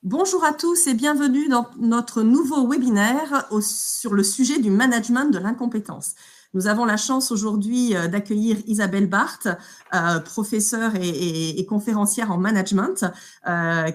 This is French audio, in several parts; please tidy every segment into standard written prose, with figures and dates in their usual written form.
Bonjour à tous et bienvenue dans notre nouveau webinaire sur le sujet du management de l'incompétence. Nous avons la chance aujourd'hui d'accueillir Isabelle Barthes, professeure et conférencière en management,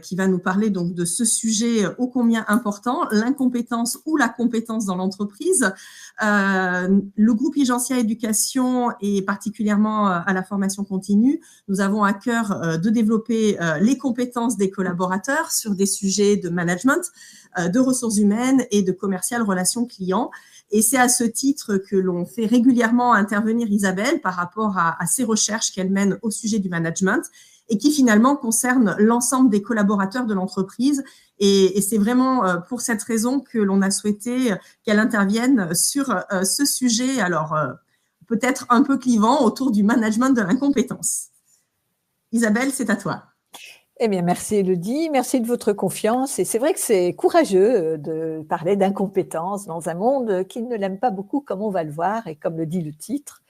qui va nous parler donc de ce sujet ô combien important, l'incompétence ou la compétence dans l'entreprise. Le groupe Igencia Éducation et particulièrement à la formation continue, nous avons à cœur de développer les compétences des collaborateurs sur des sujets de management, de ressources humaines et de commercial relations clients. Et c'est à ce titre que l'on fait régulièrement intervenir Isabelle par rapport à ces recherches qu'elle mène au sujet du management et qui finalement concernent l'ensemble des collaborateurs de l'entreprise. Et c'est vraiment pour cette raison que l'on a souhaité qu'elle intervienne sur ce sujet, alors peut-être un peu clivant, autour du management de l'incompétence. Isabelle, c'est à toi. Eh bien, merci Élodie, merci de votre confiance. Et c'est vrai que c'est courageux de parler d'incompétence dans un monde qui ne l'aime pas beaucoup, comme on va le voir, et comme le dit le titre,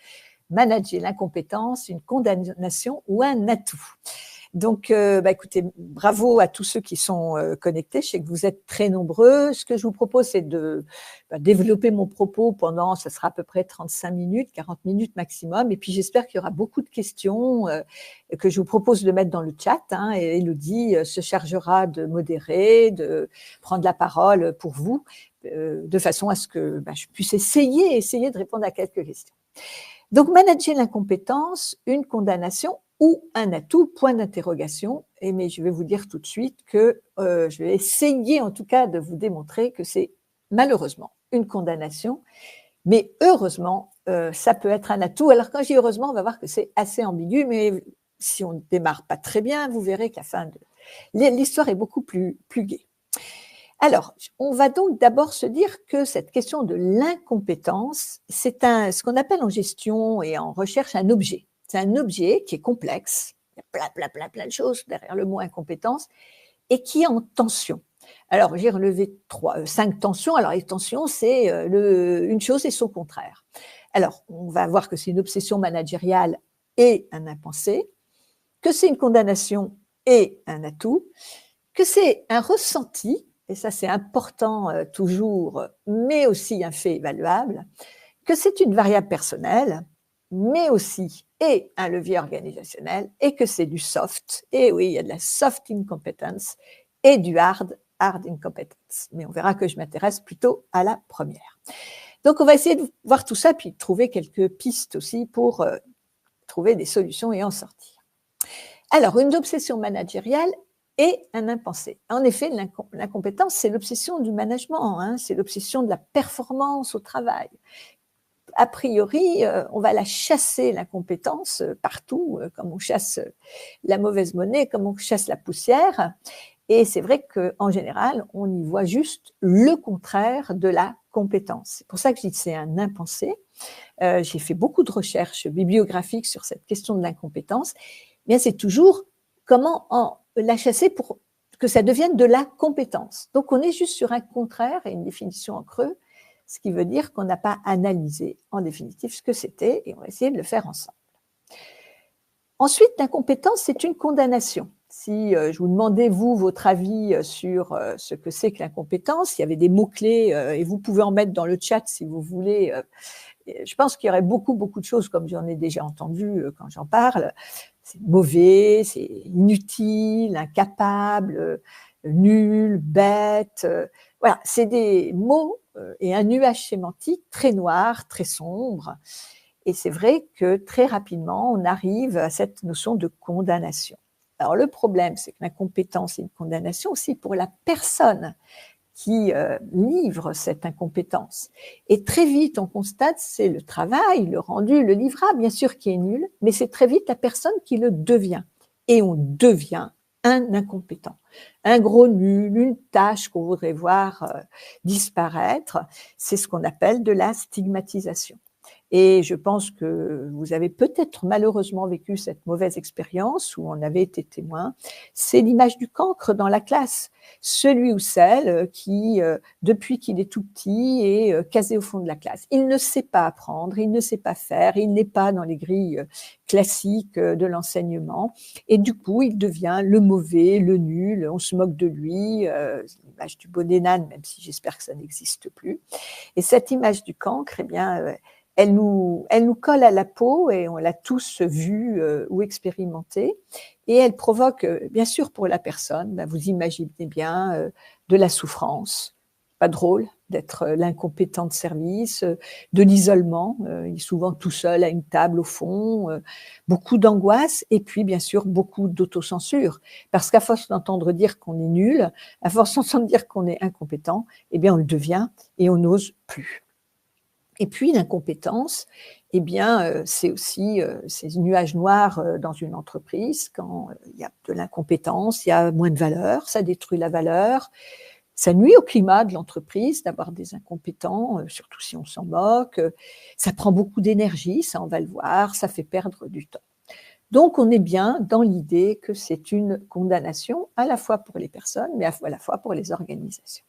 manager l'incompétence, une condamnation ou un atout. Donc, écoutez, bravo à tous ceux qui sont connectés. Je sais que vous êtes très nombreux. Ce que je vous propose, c'est de développer mon propos pendant, ça sera à peu près 35 minutes, 40 minutes maximum. Et puis, j'espère qu'il y aura beaucoup de questions que je vous propose de mettre dans le chat. Et Élodie se chargera de modérer, de prendre la parole pour vous, de façon à ce que je puisse essayer de répondre à quelques questions. Donc, manager l'incompétence, une condamnation ou un atout, point d'interrogation. Mais je vais vous dire tout de suite que je vais essayer en tout cas de vous démontrer que c'est malheureusement une condamnation, mais heureusement, ça peut être un atout. Alors quand je dis heureusement, on va voir que c'est assez ambigu, mais si on ne démarre pas très bien, vous verrez qu'à la fin de l'histoire est beaucoup plus gaie. Alors, on va donc d'abord se dire que cette question de l'incompétence, c'est ce qu'on appelle en gestion et en recherche un objet. C'est un objet qui est complexe, il y a plein de choses derrière le mot incompétence, et qui est en tension. Alors, j'ai relevé 5 tensions. Alors, les tensions, c'est une chose et son contraire. Alors, on va voir que c'est une obsession managériale et un impensé, que c'est une condamnation et un atout, que c'est un ressenti, et ça c'est important toujours, mais aussi un fait évaluable, que c'est une variable personnelle, mais aussi et un levier organisationnel, et que c'est du soft, et oui, il y a de la soft incompetence, et du hard incompetence. Mais on verra que je m'intéresse plutôt à la première. Donc on va essayer de voir tout ça, puis de trouver quelques pistes aussi pour trouver des solutions et en sortir. Alors, une obsession managériale et un impensé. En effet, l'incompétence, c'est l'obsession du management, c'est l'obsession de la performance au travail. A priori, on va la chasser, l'incompétence, partout, comme on chasse la mauvaise monnaie, comme on chasse la poussière. Et c'est vrai qu'en général, on y voit juste le contraire de la compétence. C'est pour ça que je dis que c'est un impensé. J'ai fait beaucoup de recherches bibliographiques sur cette question de l'incompétence. Bien, c'est toujours comment la chasser pour que ça devienne de la compétence. Donc, on est juste sur un contraire et une définition en creux, ce qui veut dire qu'on n'a pas analysé en définitive ce que c'était et on va essayer de le faire ensemble. Ensuite, l'incompétence, c'est une condamnation. Si je vous demandais, vous, votre avis sur ce que c'est que l'incompétence, il y avait des mots-clés et vous pouvez en mettre dans le chat si vous voulez. Je pense qu'il y aurait beaucoup de choses, comme j'en ai déjà entendu quand j'en parle. C'est mauvais, c'est inutile, incapable, nul, bête. Voilà, c'est des mots et un nuage sémantique très noir, très sombre. Et c'est vrai que très rapidement, on arrive à cette notion de condamnation. Alors le problème, c'est que l'incompétence est une condamnation aussi pour la personne qui livre cette incompétence. Et très vite, on constate, c'est le travail, le rendu, le livrable, bien sûr, qui est nul, mais c'est très vite la personne qui le devient. Et on devient un incompétent, un gros nul, une tâche qu'on voudrait voir disparaître. C'est ce qu'on appelle de la stigmatisation. Et je pense que vous avez peut-être malheureusement vécu cette mauvaise expérience ou en avez été témoin. C'est l'image du cancre dans la classe. Celui ou celle qui, depuis qu'il est tout petit, est casé au fond de la classe. Il ne sait pas apprendre, il ne sait pas faire, il n'est pas dans les grilles classiques de l'enseignement. Et du coup, il devient le mauvais, le nul, on se moque de lui. L'image du bonnet d'âne, même si j'espère que ça n'existe plus. Et cette image du cancre, eh bien, elle nous colle à la peau et on l'a tous vue ou expérimentée. Et elle provoque, bien sûr, pour la personne, ben vous imaginez bien, de la souffrance. Pas drôle d'être l'incompétent de service, de l'isolement, il est souvent tout seul à une table au fond, beaucoup d'angoisse et puis, bien sûr, beaucoup d'autocensure. Parce qu'à force d'entendre dire qu'on est nul, à force d'entendre dire qu'on est incompétent, eh bien, on le devient et on n'ose plus. Et puis l'incompétence, eh bien, c'est aussi ces nuages noirs dans une entreprise. Quand il y a de l'incompétence, il y a moins de valeur, ça détruit la valeur, ça nuit au climat de l'entreprise d'avoir des incompétents, surtout si on s'en moque. Ça prend beaucoup d'énergie, ça on va le voir, ça fait perdre du temps. Donc on est bien dans l'idée que c'est une condamnation à la fois pour les personnes, mais à la fois pour les organisations.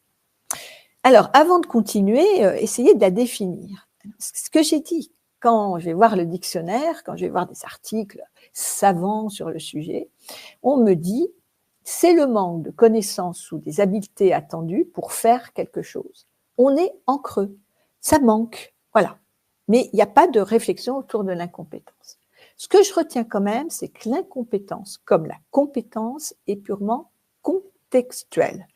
Alors, avant de continuer, essayez de la définir. Ce que j'ai dit, quand je vais voir le dictionnaire, quand je vais voir des articles savants sur le sujet, on me dit c'est le manque de connaissances ou des habiletés attendues pour faire quelque chose. On est en creux, ça manque, voilà. Mais il n'y a pas de réflexion autour de l'incompétence. Ce que je retiens quand même, c'est que l'incompétence, comme la compétence, est purement contextuelle.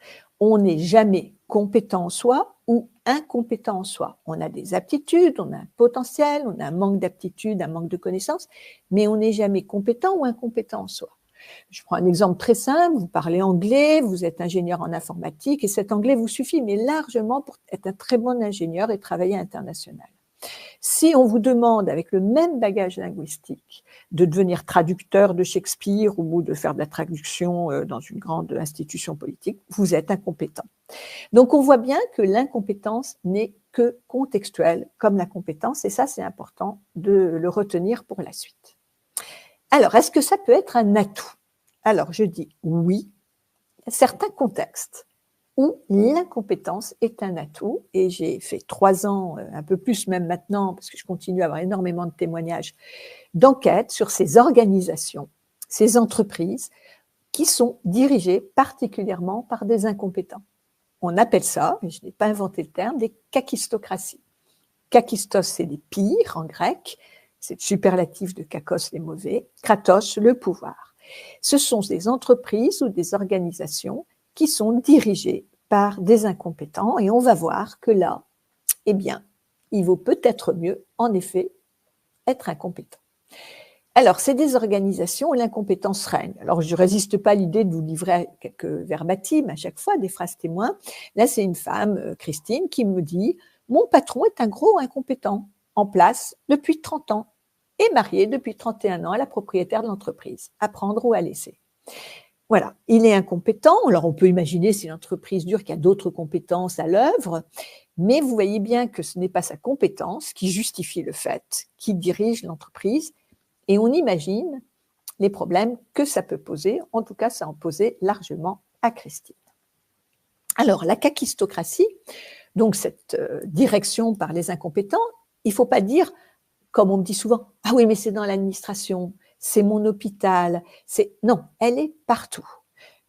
On n'est jamais compétent en soi ou incompétent en soi. On a des aptitudes, on a un potentiel, on a un manque d'aptitude, un manque de connaissances, mais on n'est jamais compétent ou incompétent en soi. Je prends un exemple très simple, vous parlez anglais, vous êtes ingénieur en informatique et cet anglais vous suffit, mais largement pour être un très bon ingénieur et travailler à l'international. Si on vous demande, avec le même bagage linguistique, de devenir traducteur de Shakespeare ou de faire de la traduction dans une grande institution politique, vous êtes incompétent. Donc, on voit bien que l'incompétence n'est que contextuelle, comme la compétence, et ça, c'est important de le retenir pour la suite. Alors, est-ce que ça peut être un atout? Alors, je dis oui, il y a certains contextes où l'incompétence est un atout. Et j'ai fait 3 ans, un peu plus même maintenant, parce que je continue à avoir énormément de témoignages, d'enquêtes sur ces organisations, ces entreprises qui sont dirigées particulièrement par des incompétents. On appelle ça, et je n'ai pas inventé le terme, des kakistocraties. Kakistos, c'est les pires en grec, c'est le superlatif de kakos, les mauvais, kratos, le pouvoir. Ce sont des entreprises ou des organisations qui sont dirigés par des incompétents. Et on va voir que là, eh bien, il vaut peut-être mieux, en effet, être incompétent. Alors, c'est des organisations où l'incompétence règne. Alors, je ne résiste pas à l'idée de vous livrer quelques verbatims à chaque fois, des phrases témoins. Là, c'est une femme, Christine, qui me dit « Mon patron est un gros incompétent, en place depuis 30 ans et marié depuis 31 ans à la propriétaire de l'entreprise, à prendre ou à laisser. » Voilà, il est incompétent. Alors, on peut imaginer, si l'entreprise dure, qu'il y a d'autres compétences à l'œuvre, mais vous voyez bien que ce n'est pas sa compétence qui justifie le fait qu'il dirige l'entreprise, et on imagine les problèmes que ça peut poser. En tout cas, ça en posait largement à Christine. Alors, la kakistocratie, donc cette direction par les incompétents, il ne faut pas dire, comme on me dit souvent, « Ah oui, mais c'est dans l'administration ». C'est mon hôpital, non, elle est partout.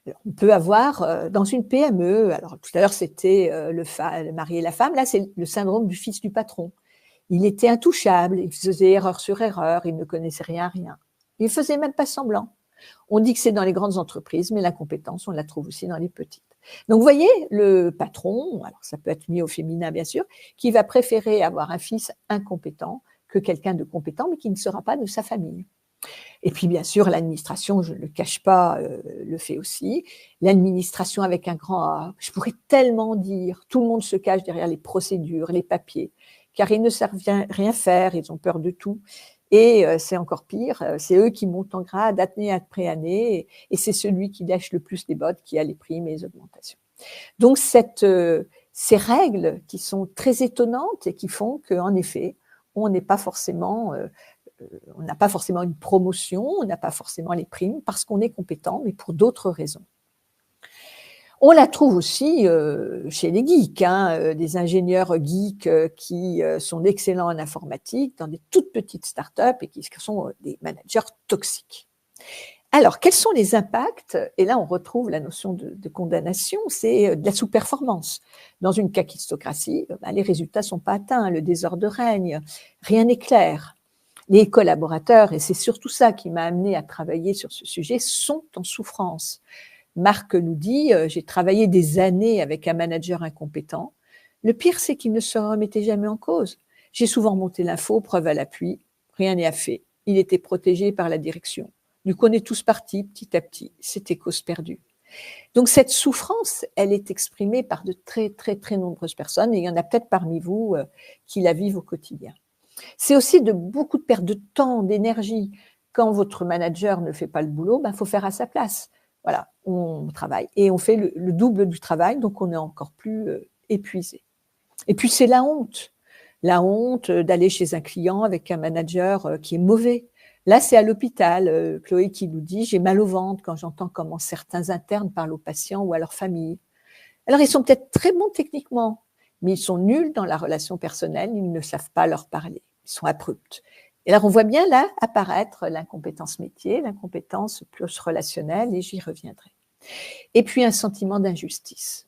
Alors, on peut avoir dans une PME, alors tout à l'heure c'était le mari et la femme, là c'est le syndrome du fils du patron. Il était intouchable, il faisait erreur sur erreur, il ne connaissait rien. Il ne faisait même pas semblant. On dit que c'est dans les grandes entreprises, mais l'incompétence, on la trouve aussi dans les petites. Donc vous voyez, le patron, alors ça peut être mis au féminin bien sûr, qui va préférer avoir un fils incompétent que quelqu'un de compétent, mais qui ne sera pas de sa famille. Et puis, bien sûr, l'administration, je ne le cache pas, le fait aussi. L'administration avec un grand A, je pourrais tellement dire, tout le monde se cache derrière les procédures, les papiers, car ils ne savent rien faire, ils ont peur de tout. Et c'est encore pire, c'est eux qui montent en grade année après année, et c'est celui qui lâche le plus les bottes qui a les primes et les augmentations. Donc, ces règles qui sont très étonnantes et qui font qu'en effet, on n'a pas forcément une promotion, on n'a pas forcément les primes parce qu'on est compétent, mais pour d'autres raisons. On la trouve aussi chez les geeks, des ingénieurs geeks qui sont excellents en informatique dans des toutes petites startups et qui sont des managers toxiques. Alors, quels sont les impacts? Et là, on retrouve la notion de condamnation, c'est de la sous-performance. Dans une kakistocratie, les résultats ne sont pas atteints, le désordre règne, rien n'est clair. Les collaborateurs, et c'est surtout ça qui m'a amené à travailler sur ce sujet, sont en souffrance. Marc nous dit, j'ai travaillé des années avec un manager incompétent. Le pire, c'est qu'il ne se remettait jamais en cause. J'ai souvent monté l'info, preuve à l'appui, rien n'est à fait. Il était protégé par la direction. Du coup, on est tous partis petit à petit. C'était cause perdue. Donc, cette souffrance, elle est exprimée par de très, très, très nombreuses personnes et il y en a peut-être parmi vous qui la vivent au quotidien. C'est aussi beaucoup de perte de temps, d'énergie. Quand votre manager ne fait pas le boulot, faut faire à sa place. Voilà, on travaille et on fait le double du travail, donc on est encore plus épuisé. Et puis, c'est la honte d'aller chez un client avec un manager qui est mauvais. Là, c'est à l'hôpital, Chloé qui nous dit « J'ai mal au ventre quand j'entends comment certains internes parlent aux patients ou à leur famille. » Alors, ils sont peut-être très bons techniquement, mais ils sont nuls dans la relation personnelle, ils ne savent pas leur parler, ils sont abrupts. Et alors, on voit bien là apparaître l'incompétence métier, l'incompétence plus relationnelle, et j'y reviendrai. Et puis, un sentiment d'injustice.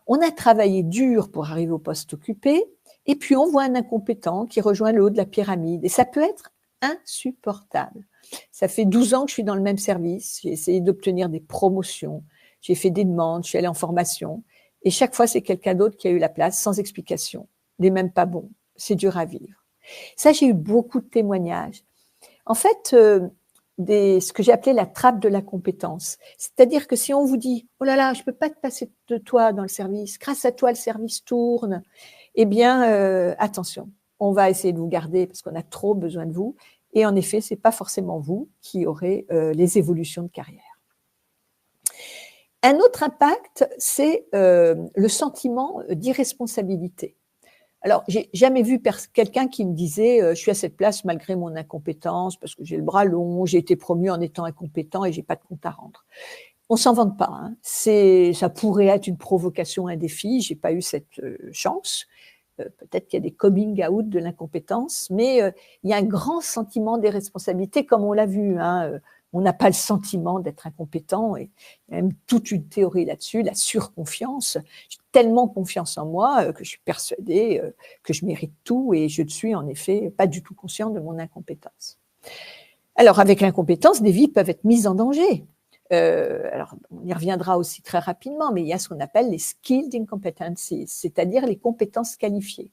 On a travaillé dur pour arriver au poste occupé, et puis on voit un incompétent qui rejoint le haut de la pyramide, et ça peut être insupportable. Ça fait 12 ans que je suis dans le même service, j'ai essayé d'obtenir des promotions, j'ai fait des demandes, je suis allée en formation, et chaque fois, c'est quelqu'un d'autre qui a eu la place, sans explication, n'est même pas bon, c'est dur à vivre. Ça, j'ai eu beaucoup de témoignages. En fait, ce que j'ai appelé la trappe de la compétence. C'est-à-dire que si on vous dit « Oh là là, je ne peux pas te passer de toi dans le service, grâce à toi, le service tourne », eh bien, attention, on va essayer de vous garder parce qu'on a trop besoin de vous. Et en effet, ce n'est pas forcément vous qui aurez les évolutions de carrière. Un autre impact, c'est le sentiment d'irresponsabilité. Alors, j'ai jamais vu quelqu'un qui me disait je suis à cette place malgré mon incompétence parce que j'ai le bras long, j'ai été promu en étant incompétent et j'ai pas de compte à rendre. On s'en vante pas. Ça pourrait être une provocation, un défi. J'ai pas eu cette chance. Peut-être qu'il y a des coming out de l'incompétence, mais il y a un grand sentiment d'irresponsabilité, comme on l'a vu. On n'a pas le sentiment d'être incompétent, et il y a même toute une théorie là-dessus, la surconfiance. J'ai tellement confiance en moi que je suis persuadée que je mérite tout, et je ne suis en effet pas du tout consciente de mon incompétence. Alors, avec l'incompétence, des vies peuvent être mises en danger. Alors, on y reviendra aussi très rapidement, mais il y a ce qu'on appelle les skilled incompetencies, c'est-à-dire les compétences qualifiées.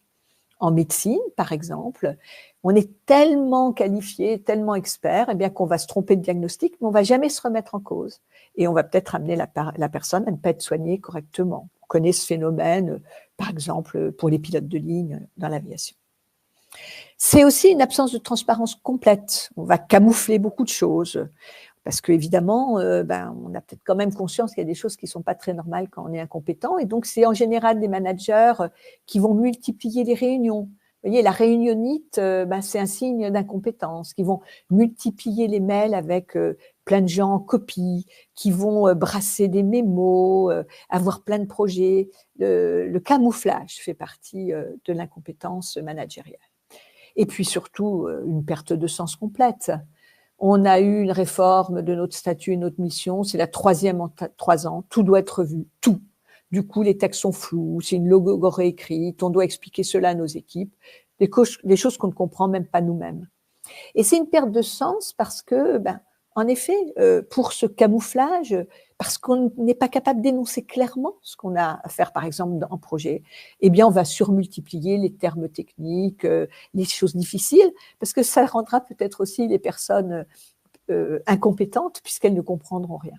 En médecine, par exemple, on est tellement qualifié, tellement expert, eh bien qu'on va se tromper de diagnostic, mais on ne va jamais se remettre en cause. Et on va peut-être amener la personne à ne pas être soignée correctement. On connaît ce phénomène, par exemple, pour les pilotes de ligne dans l'aviation. C'est aussi une absence de transparence complète. On va camoufler beaucoup de choses. Parce qu'évidemment, on a peut-être quand même conscience qu'il y a des choses qui ne sont pas très normales quand on est incompétent. Et donc, c'est en général des managers qui vont multiplier les réunions. Vous voyez, la réunionnite, c'est un signe d'incompétence. Qui vont multiplier les mails avec plein de gens en copie, qui vont brasser des mémos, avoir plein de projets. Le camouflage fait partie de l'incompétence managériale. Et puis surtout, une perte de sens complète. On a eu une réforme de notre statut et notre mission, c'est la 3e en 3 ans, tout doit être revu, tout. Du coup, les textes sont flous, c'est une logo réécrite, on doit expliquer cela à nos équipes, des choses qu'on ne comprend même pas nous-mêmes. Et c'est une perte de sens parce que, en effet, pour ce camouflage, parce qu'on n'est pas capable d'énoncer clairement ce qu'on a à faire, par exemple, en projet, eh bien, on va surmultiplier les termes techniques, les choses difficiles, parce que ça rendra peut-être aussi les personnes incompétentes, puisqu'elles ne comprendront rien.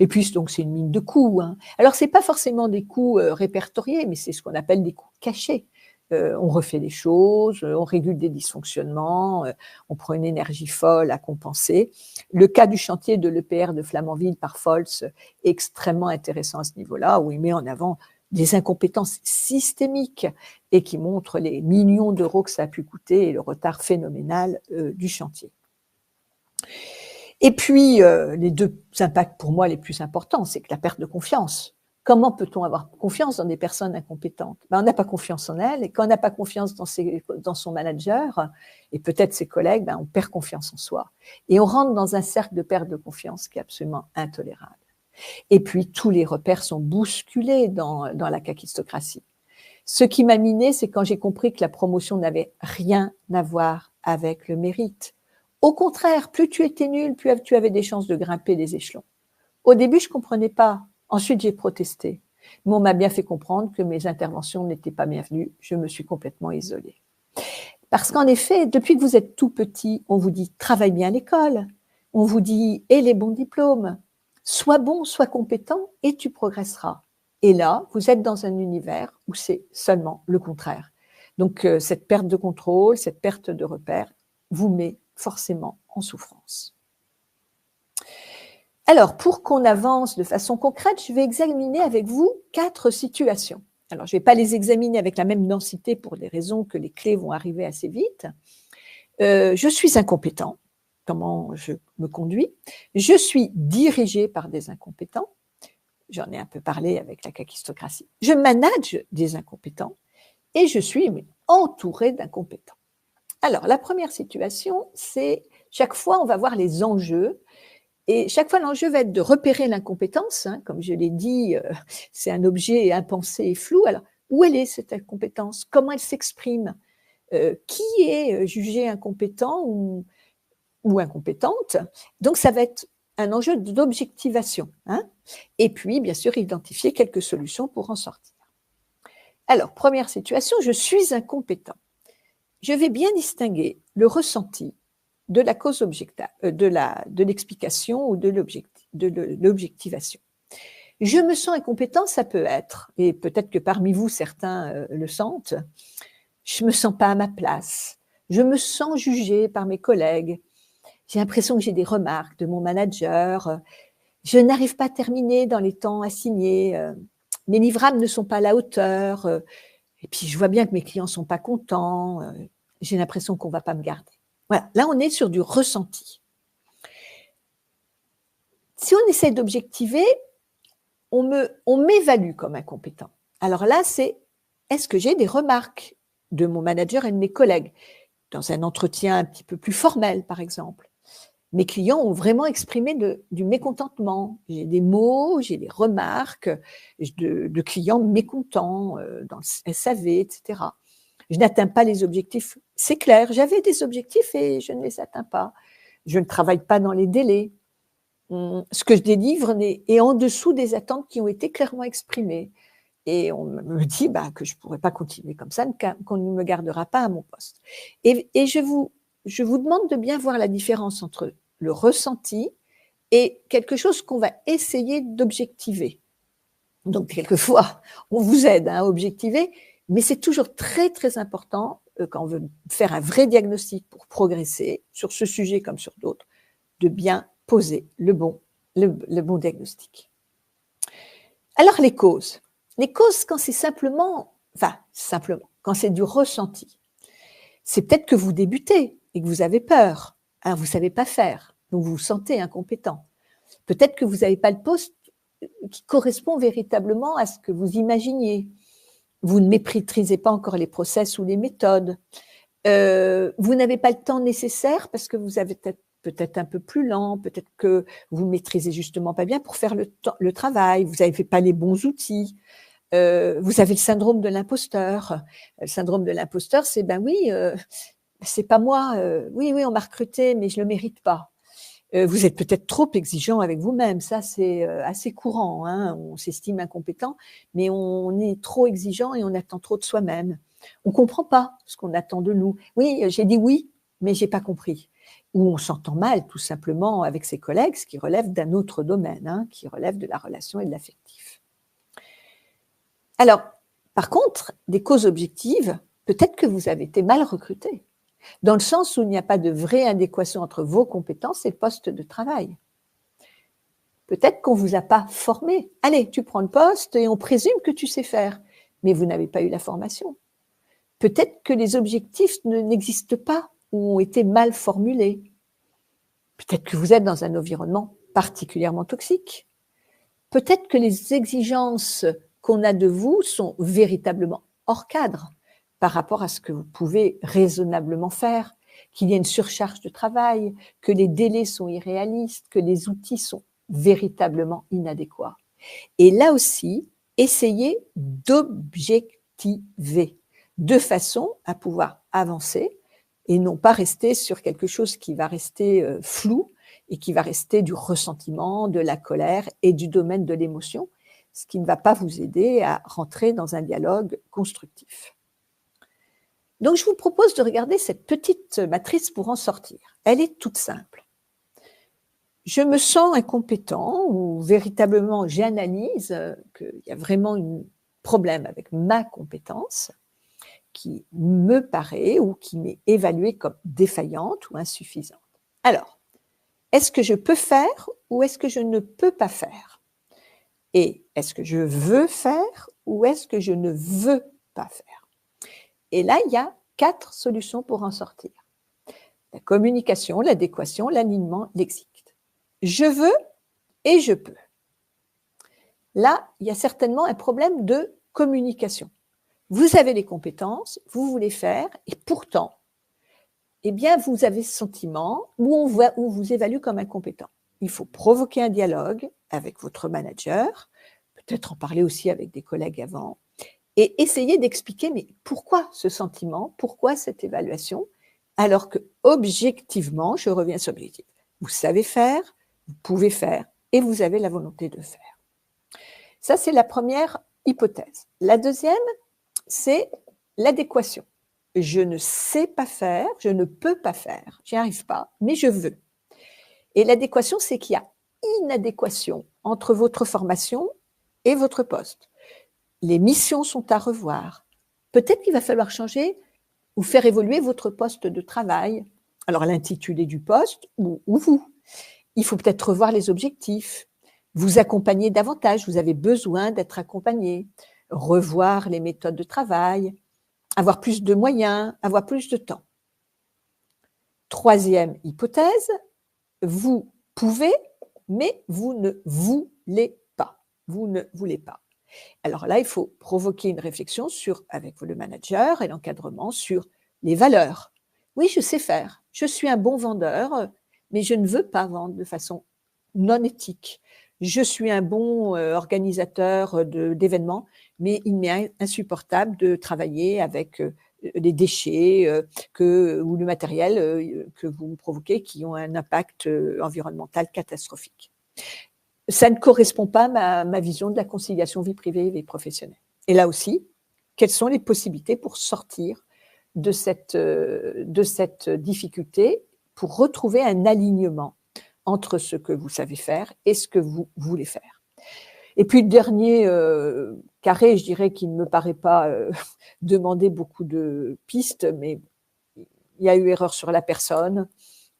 Et puis, donc, c'est une mine de coûts. Alors, ce n'est pas forcément des coûts répertoriés, mais c'est ce qu'on appelle des coûts cachés. On refait les choses, on régule des dysfonctionnements, on prend une énergie folle à compenser. Le cas du chantier de l'EPR de Flamanville par Folz est extrêmement intéressant à ce niveau-là, où il met en avant des incompétences systémiques et qui montrent les millions d'euros que ça a pu coûter et le retard phénoménal du chantier. Et puis, les deux impacts pour moi les plus importants, c'est que la perte de confiance. Comment peut-on avoir confiance dans des personnes incompétentes? On n'a pas confiance en elles, et quand on n'a pas confiance dans son manager et peut-être ses collègues, on perd confiance en soi. Et on rentre dans un cercle de perte de confiance qui est absolument intolérable. Et puis, tous les repères sont bousculés dans la kakistocratie. Ce qui m'a miné, c'est quand j'ai compris que la promotion n'avait rien à voir avec le mérite. Au contraire, plus tu étais nul, plus tu avais des chances de grimper les échelons. Au début, je ne comprenais pas. Ensuite, j'ai protesté. Mais on m'a bien fait comprendre que mes interventions n'étaient pas bienvenues. Je me suis complètement isolée. Parce qu'en effet, depuis que vous êtes tout petit, on vous dit « travaille bien à l'école ». On vous dit « aie les bons diplômes ». Sois bon, sois compétent et tu progresseras. Et là, vous êtes dans un univers où c'est seulement le contraire. Donc, cette perte de contrôle, cette perte de repère vous met forcément en souffrance. Alors, pour qu'on avance de façon concrète, je vais examiner avec vous 4 situations. Alors, je ne vais pas les examiner avec la même densité pour des raisons que les clés vont arriver assez vite. Je suis incompétent. Comment je me conduis? Je suis dirigé par des incompétents. J'en ai un peu parlé avec la kakistocratie. Je manage des incompétents et je suis entouré d'incompétents. Alors, la première situation, c'est chaque fois, on va voir les enjeux. Et chaque fois, l'enjeu va être de repérer l'incompétence. Comme je l'ai dit, c'est un objet impensé et flou. Alors, où elle est cette incompétence? Comment elle s'exprime? Qui est jugé incompétent ou incompétente? Donc, ça va être un enjeu d'objectivation. Et puis, bien sûr, identifier quelques solutions pour en sortir. Alors, première situation, je suis incompétent. Je vais bien distinguer le ressenti de la cause de l'explication ou de l'objectivation. Je me sens incompétent, ça peut être, et peut-être que parmi vous, certains le sentent, je ne me sens pas à ma place, je me sens jugée par mes collègues, j'ai l'impression que j'ai des remarques de mon manager, je n'arrive pas à terminer dans les temps assignés, mes livrables ne sont pas à la hauteur, et puis je vois bien que mes clients ne sont pas contents, j'ai l'impression qu'on ne va pas me garder. Voilà, là on est sur du ressenti. Si on essaie d'objectiver, on m'évalue comme incompétent. Alors là, c'est est-ce que j'ai des remarques de mon manager et de mes collègues dans un entretien un petit peu plus formel, par exemple. Mes clients ont vraiment exprimé du mécontentement. J'ai des mots, j'ai des remarques de clients mécontents dans le SAV, etc. Je n'atteins pas les objectifs. C'est clair, j'avais des objectifs et je ne les atteins pas. Je ne travaille pas dans les délais. Ce que je délivre est en dessous des attentes qui ont été clairement exprimées. Et on me dit que je ne pourrais pas continuer comme ça, qu'on ne me gardera pas à mon poste. Et je vous demande de bien voir la différence entre le ressenti et quelque chose qu'on va essayer d'objectiver. Donc, quelquefois, on vous aide à objectiver, mais c'est toujours très, très important, quand on veut faire un vrai diagnostic pour progresser sur ce sujet comme sur d'autres, de bien poser le bon diagnostic. Alors, les causes. Les causes, quand c'est simplement, quand c'est du ressenti, c'est peut-être que vous débutez et que vous avez peur. Alors, vous ne savez pas faire, donc vous vous sentez incompétent. Peut-être que vous n'avez pas le poste qui correspond véritablement à ce que vous imaginiez. Vous ne maîtrisez pas encore les process ou les méthodes. Vous n'avez pas le temps nécessaire parce que vous avez peut-être un peu plus lent, peut-être que vous ne maîtrisez justement pas bien pour faire le travail, vous n'avez pas les bons outils. Vous avez le syndrome de l'imposteur. Le syndrome de l'imposteur, c'est c'est pas moi. Oui, on m'a recruté, mais je le mérite pas. Vous êtes peut-être trop exigeant avec vous-même. Ça, c'est assez courant. On s'estime incompétent, mais on est trop exigeant et on attend trop de soi-même. On comprend pas ce qu'on attend de nous. Oui, j'ai dit oui, mais j'ai pas compris. Ou on s'entend mal, tout simplement, avec ses collègues, ce qui relève d'un autre domaine, qui relève de la relation et de l'affectif. Alors, par contre, des causes objectives, peut-être que vous avez été mal recruté, dans le sens où il n'y a pas de vraie adéquation entre vos compétences et le poste de travail. Peut-être qu'on ne vous a pas formé. Allez, tu prends le poste et on présume que tu sais faire, mais vous n'avez pas eu la formation. Peut-être que les objectifs n'existent pas ou ont été mal formulés. Peut-être que vous êtes dans un environnement particulièrement toxique. Peut-être que les exigences qu'on a de vous sont véritablement hors cadre par rapport à ce que vous pouvez raisonnablement faire, qu'il y a une surcharge de travail, que les délais sont irréalistes, que les outils sont véritablement inadéquats. Et là aussi, essayez d'objectiver de façon à pouvoir avancer et non pas rester sur quelque chose qui va rester flou et qui va rester du ressentiment, de la colère et du domaine de l'émotion, ce qui ne va pas vous aider à rentrer dans un dialogue constructif. Donc, je vous propose de regarder cette petite matrice pour en sortir. Elle est toute simple. Je me sens incompétent ou véritablement j'analyse qu'il y a vraiment un problème avec ma compétence qui me paraît ou qui m'est évaluée comme défaillante ou insuffisante. Alors, est-ce que je peux faire ou est-ce que je ne peux pas faire? Et est-ce que je veux faire ou est-ce que je ne veux pas faire? Et là, il y a 4 solutions pour en sortir. La communication, l'adéquation, l'alignement, l'exit. Je veux et je peux. Là, il y a certainement un problème de communication. Vous avez les compétences, vous voulez faire, et pourtant, eh bien, vous avez ce sentiment où on vous évalue comme incompétent. Il faut provoquer un dialogue avec votre manager, peut-être en parler aussi avec des collègues avant, et essayer d'expliquer, mais pourquoi ce sentiment, pourquoi cette évaluation, alors que objectivement, je reviens sur l'objectif, vous savez faire, vous pouvez faire, et vous avez la volonté de faire. Ça, c'est la première hypothèse. La deuxième, c'est l'adéquation. Je ne sais pas faire, je ne peux pas faire, j'y arrive pas, mais je veux. Et l'adéquation, c'est qu'il y a inadéquation entre votre formation et votre poste. Les missions sont à revoir. Peut-être qu'il va falloir changer ou faire évoluer votre poste de travail. Alors, l'intitulé du poste ou vous. Il faut peut-être revoir les objectifs, vous accompagner davantage, vous avez besoin d'être accompagné, revoir les méthodes de travail, avoir plus de moyens, avoir plus de temps. Troisième hypothèse, vous pouvez, mais vous ne voulez pas. Vous ne voulez pas. Alors là, il faut provoquer une réflexion avec le manager et l'encadrement sur les valeurs. Oui, je sais faire. Je suis un bon vendeur, mais je ne veux pas vendre de façon non éthique. Je suis un bon organisateur d'événements, mais il m'est insupportable de travailler avec les déchets ou le matériel que vous me provoquez qui ont un impact environnemental catastrophique. Ça ne correspond pas à ma vision de la conciliation vie privée et vie professionnelle. Et là aussi, quelles sont les possibilités pour sortir de cette difficulté, pour retrouver un alignement entre ce que vous savez faire et ce que vous voulez faire. Et puis le dernier carré, je dirais qu'il ne me paraît pas demander beaucoup de pistes, mais il y a eu erreur sur la personne,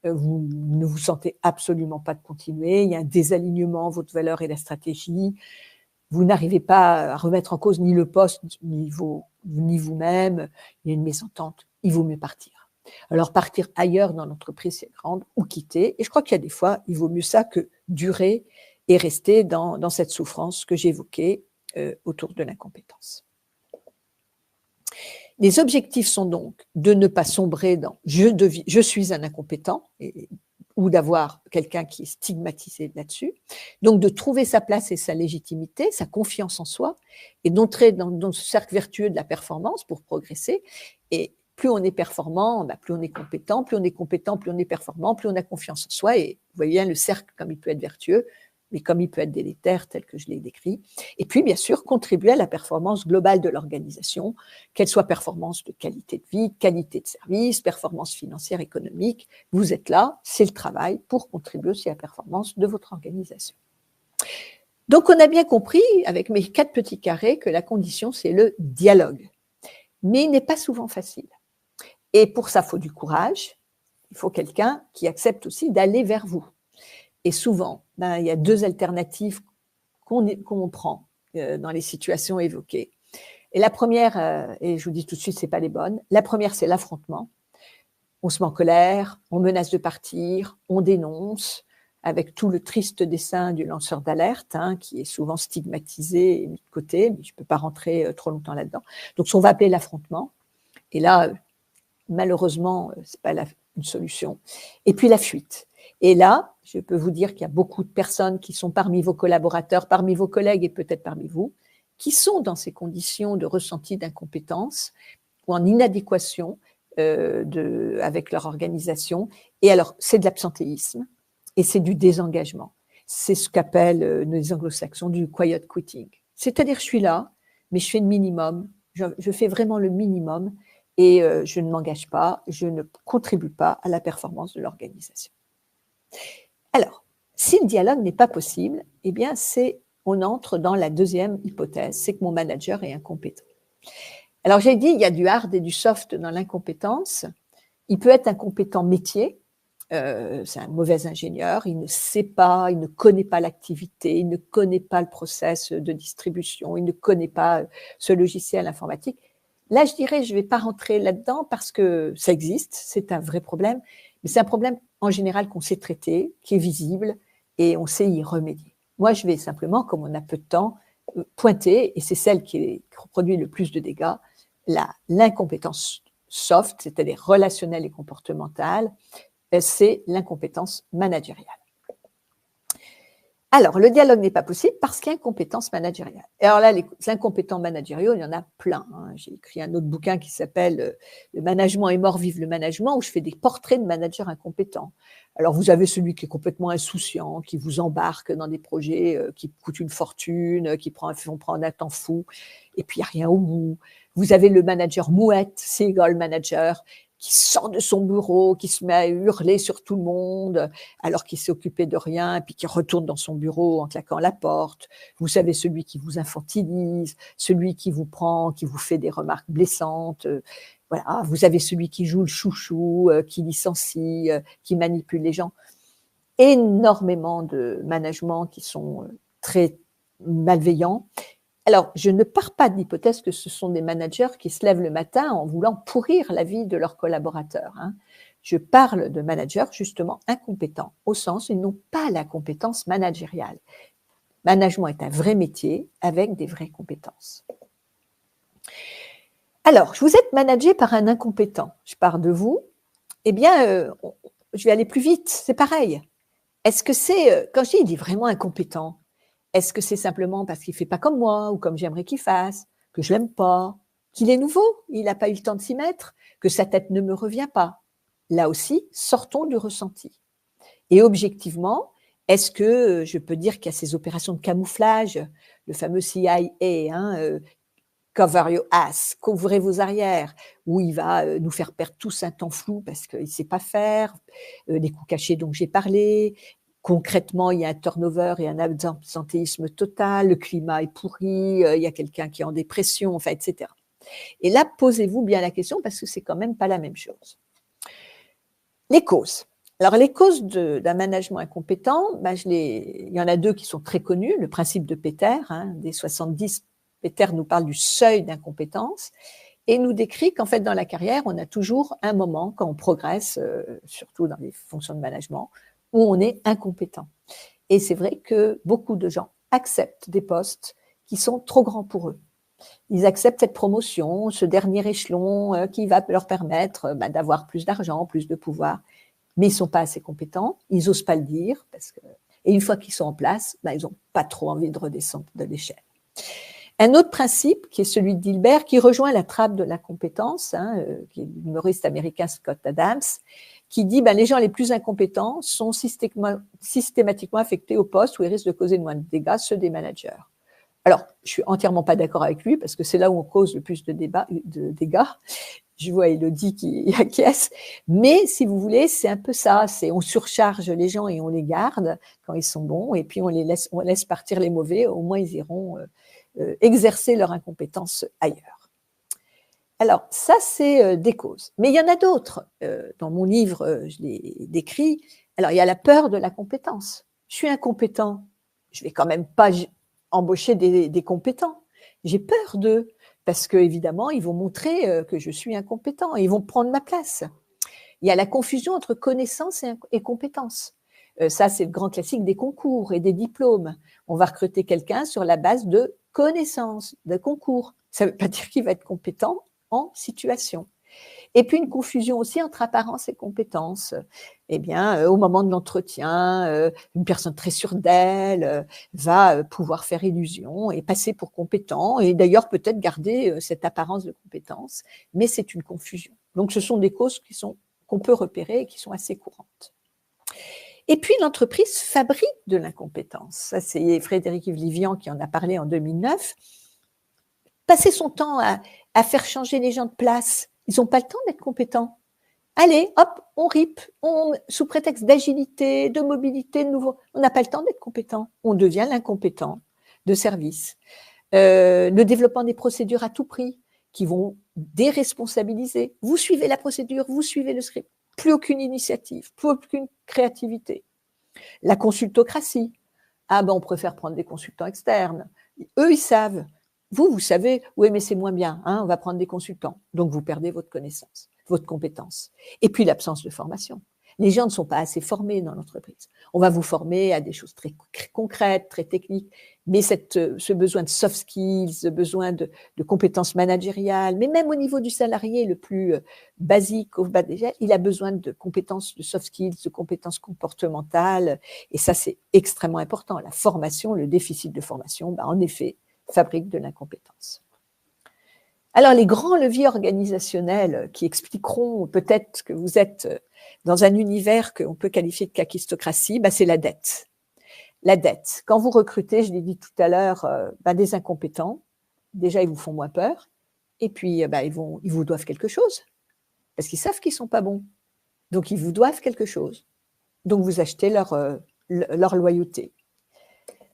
vous ne vous sentez absolument pas de continuer, il y a un désalignement, votre valeur et la stratégie, vous n'arrivez pas à remettre en cause ni le poste, ni vous-même, il y a une mésentente, il vaut mieux partir. Alors partir ailleurs dans l'entreprise, c'est grande, ou quitter, et je crois qu'il y a des fois, il vaut mieux ça que durer et rester dans cette souffrance que j'évoquais autour de l'incompétence. Les objectifs sont donc de ne pas sombrer dans « je suis un incompétent » ou d'avoir quelqu'un qui est stigmatisé là-dessus. Donc de trouver sa place et sa légitimité, sa confiance en soi, et d'entrer dans ce cercle vertueux de la performance pour progresser. Et plus on est performant, plus on est compétent, plus on est compétent, plus on est performant, plus on a confiance en soi. Et vous voyez bien le cercle comme il peut être vertueux, mais comme il peut être délétère, tel que je l'ai décrit. Et puis, bien sûr, contribuer à la performance globale de l'organisation, qu'elle soit performance de qualité de vie, qualité de service, performance financière, économique. Vous êtes là, c'est le travail pour contribuer aussi à la performance de votre organisation. Donc, on a bien compris, avec mes 4 petits carrés, que la condition, c'est le dialogue. Mais il n'est pas souvent facile. Et pour ça, il faut du courage. Il faut quelqu'un qui accepte aussi d'aller vers vous. Et souvent, il y a deux alternatives qu'on prend dans les situations évoquées. Et la première, et je vous dis tout de suite, ce n'est pas les bonnes, la première, c'est l'affrontement. On se met en colère, on menace de partir, on dénonce, avec tout le triste dessin du lanceur d'alerte, qui est souvent stigmatisé et mis de côté, mais je ne peux pas rentrer trop longtemps là-dedans. Donc, on va appeler l'affrontement. Et là, malheureusement, ce n'est pas une solution. Et puis, la fuite. Et là, je peux vous dire qu'il y a beaucoup de personnes qui sont parmi vos collaborateurs, parmi vos collègues et peut-être parmi vous, qui sont dans ces conditions de ressenti d'incompétence ou en inadéquation avec leur organisation. Et alors, c'est de l'absentéisme et c'est du désengagement. C'est ce qu'appellent les anglo-saxons du quiet quitting. C'est-à-dire, je suis là, mais je fais le minimum, je fais vraiment le minimum et je ne m'engage pas, je ne contribue pas à la performance de l'organisation. Alors, si le dialogue n'est pas possible, eh bien, on entre dans la deuxième hypothèse, c'est que mon manager est incompétent. Alors, j'ai dit, il y a du hard et du soft dans l'incompétence. Il peut être incompétent métier, c'est un mauvais ingénieur, il ne sait pas, il ne connaît pas l'activité, il ne connaît pas le process de distribution, il ne connaît pas ce logiciel informatique. Là, je dirais, je ne vais pas rentrer là-dedans parce que ça existe, c'est un vrai problème, mais c'est un problème en général qu'on sait traiter, qui est visible et on sait y remédier. Moi, je vais simplement, comme on a peu de temps, pointer, et c'est celle qui produit le plus de dégâts, l'incompétence soft, c'est-à-dire relationnelle et comportementale, c'est l'incompétence managériale. Alors, le dialogue n'est pas possible parce qu'il y a incompétence managériale. Et alors là, les incompétents managériaux, il y en a plein. J'ai écrit un autre bouquin qui s'appelle « Le management est mort, vive le management » où je fais des portraits de managers incompétents. Alors, vous avez celui qui est complètement insouciant, qui vous embarque dans des projets qui coûtent une fortune, qui font prendre un temps fou, et puis il n'y a rien au bout. Vous avez le manager mouette, seagull manager, qui sort de son bureau, qui se met à hurler sur tout le monde, alors qu'il s'est occupé de rien, et puis qui retourne dans son bureau en claquant la porte. Vous savez, celui qui vous infantilise, celui qui vous prend, qui vous fait des remarques blessantes. Voilà. Vous avez celui qui joue le chouchou, qui licencie, qui manipule les gens. Énormément de managements qui sont très malveillants. Alors, je ne pars pas de l'hypothèse que ce sont des managers qui se lèvent le matin en voulant pourrir la vie de leurs collaborateurs. Je parle de managers justement incompétents, au sens où ils n'ont pas la compétence managériale. Management est un vrai métier avec des vraies compétences. Alors, vous êtes managé par un incompétent. Je pars de vous. Eh bien, je vais aller plus vite. C'est pareil. Est-ce que c'est, quand je dis il est vraiment incompétent, est-ce que c'est simplement parce qu'il ne fait pas comme moi ou comme j'aimerais qu'il fasse, que je ne l'aime pas, qu'il est nouveau, il n'a pas eu le temps de s'y mettre, que sa tête ne me revient pas? Là aussi, sortons du ressenti. Et objectivement, est-ce que je peux dire qu'il y a ces opérations de camouflage, le fameux CIA, cover your ass, couvrez vos arrières, où il va nous faire perdre tous un temps flou parce qu'il ne sait pas faire, les coups cachés dont j'ai parlé. Concrètement, il y a un turnover et un absentéisme total, le climat est pourri, il y a quelqu'un qui est en dépression, enfin, etc. Et là, posez-vous bien la question parce que c'est quand même pas la même chose. Les causes. Alors, les causes d'un management incompétent, il y en a deux qui sont très connues. Le principe de Peter, des 70, Peter nous parle du seuil d'incompétence et nous décrit qu'en fait, dans la carrière, on a toujours un moment, quand on progresse, surtout dans les fonctions de management, où on est incompétent. Et c'est vrai que beaucoup de gens acceptent des postes qui sont trop grands pour eux. Ils acceptent cette promotion, ce dernier échelon qui va leur permettre d'avoir plus d'argent, plus de pouvoir, mais ils ne sont pas assez compétents, ils n'osent pas le dire, et une fois qu'ils sont en place, ils n'ont pas trop envie de redescendre de l'échelle. Un autre principe, qui est celui de Dilbert, qui rejoint la trappe de la compétence, qui est l'humoriste américain Scott Adams, qui dit les gens les plus incompétents sont systématiquement affectés au poste où ils risquent de causer le moins de dégâts, ceux des managers. Alors, je ne suis entièrement pas d'accord avec lui, parce que c'est là où on cause le plus de dégâts. Je vois Élodie qui acquiesce. Mais si vous voulez, c'est un peu ça. On surcharge les gens et on les garde quand ils sont bons, et puis on laisse partir les mauvais. Au moins, ils iront exercer leur incompétence ailleurs. Alors, ça, c'est des causes. Mais il y en a d'autres. Dans mon livre, je l'ai décrit. Alors, il y a la peur de la compétence. je suis incompétent, je vais quand même pas embaucher des compétents. J'ai peur d'eux, parce qu'évidemment, ils vont montrer que je suis incompétent, et ils vont prendre ma place. Il y a la confusion entre connaissance et compétence. Ça, c'est le grand classique des concours et des diplômes. On va recruter quelqu'un sur la base de connaissances, de concours. Ça ne veut pas dire qu'il va être compétent en situation. Et puis une confusion aussi entre apparence et compétence. Eh bien, au moment de l'entretien, une personne très sûre d'elle va pouvoir faire illusion et passer pour compétent, et d'ailleurs peut-être garder cette apparence de compétence, mais c'est une confusion. Donc, ce sont des causes qu'on peut repérer et qui sont assez courantes. Et puis, l'entreprise fabrique de l'incompétence. Ça, c'est Frédéric Yves Livian qui en a parlé en 2009. Passer son temps à faire changer les gens de place, ils n'ont pas le temps d'être compétents. Allez, hop, on rip, sous prétexte d'agilité, de mobilité, de nouveau. On n'a pas le temps d'être compétent. On devient l'incompétent de service. Le développement des procédures à tout prix qui vont déresponsabiliser. Vous suivez la procédure, vous suivez le script. Plus aucune initiative, plus aucune créativité. La consultocratie. Ah ben, on préfère prendre des consultants externes. Eux, ils savent. Vous savez, oui, mais c'est moins bien, hein, on va prendre des consultants. Donc, vous perdez votre connaissance, votre compétence. Et puis, l'absence de formation. Les gens ne sont pas assez formés dans l'entreprise. On va vous former à des choses très concrètes, très techniques, mais ce besoin de soft skills, ce besoin de compétences managériales, mais même au niveau du salarié le plus basique, il a besoin de compétences de soft skills, de compétences comportementales, et ça, c'est extrêmement important. La formation, le déficit de formation, en effet, fabrique de l'incompétence. Alors, les grands leviers organisationnels qui expliqueront peut-être que vous êtes dans un univers qu'on peut qualifier de kakistocratie, c'est la dette. La dette. Quand vous recrutez, je l'ai dit tout à l'heure, des incompétents, déjà, ils vous font moins peur, et puis, ils vous doivent quelque chose, parce qu'ils savent qu'ils ne sont pas bons. Donc, ils vous doivent quelque chose. Donc, vous achetez leur loyauté.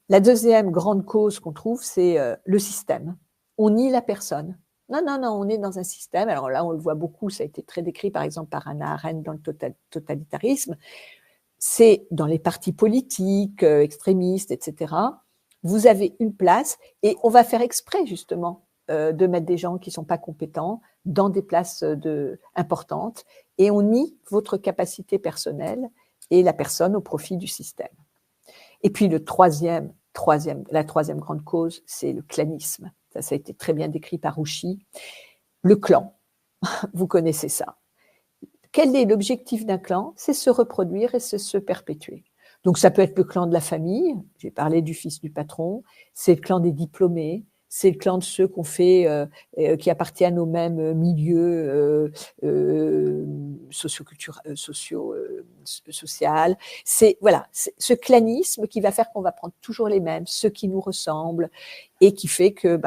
La deuxième grande cause qu'on trouve, c'est le système. On nie la personne. Non, on est dans un système. Alors là, on le voit beaucoup, ça a été très décrit, par exemple, par Hannah Arendt dans le totalitarisme. C'est dans les partis politiques, extrémistes, etc. Vous avez une place et on va faire exprès, justement, de mettre des gens qui ne sont pas compétents dans des places importantes, et on nie votre capacité personnelle et la personne au profit du système. Et puis la troisième grande cause, c'est le clanisme. Ça a été très bien décrit par Grouchy. Le clan, vous connaissez ça. Quel est l'objectif d'un clan? C'est se reproduire et se perpétuer. Donc ça peut être le clan de la famille, j'ai parlé du fils du patron, c'est le clan des diplômés, c'est le clan de ceux qui appartiennent au même milieu social. C'est ce clanisme qui va faire qu'on va prendre toujours les mêmes, ceux qui nous ressemblent, et qui fait que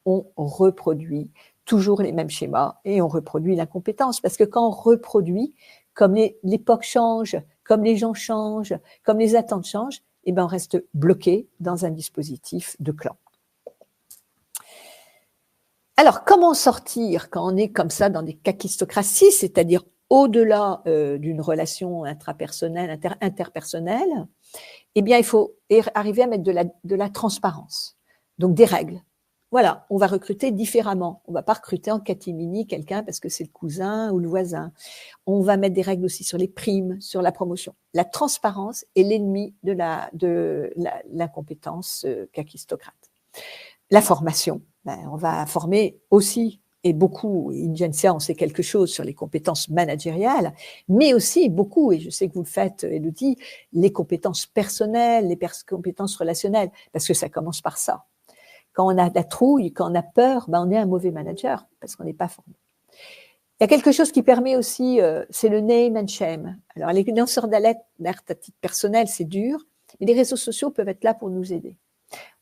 on reproduit toujours les mêmes schémas et on reproduit l'incompétence. Parce que quand on reproduit, comme l'époque change, comme les gens changent, comme les attentes changent, on reste bloqué dans un dispositif de clan. Alors, comment sortir quand on est comme ça dans des kakistocraties, c'est-à-dire au-delà d'une relation intrapersonnelle, interpersonnelle? Il faut arriver à mettre de la transparence, donc des règles. Voilà, on va recruter différemment. On ne va pas recruter en catimini quelqu'un parce que c'est le cousin ou le voisin. On va mettre des règles aussi sur les primes, sur la promotion. La transparence est l'ennemi de l'incompétence kakistocrate. La formation. On va former aussi, et beaucoup, Ingencia, on sait quelque chose sur les compétences managériales, mais aussi beaucoup, et je sais que vous le faites, Élodie, les compétences personnelles, les compétences relationnelles, parce que ça commence par ça. Quand on a de la trouille, quand on a peur, on est un mauvais manager, parce qu'on n'est pas formé. Il y a quelque chose qui permet aussi, c'est le name and shame. Alors, les lanceurs d'alerte à titre personnel, c'est dur, mais les réseaux sociaux peuvent être là pour nous aider.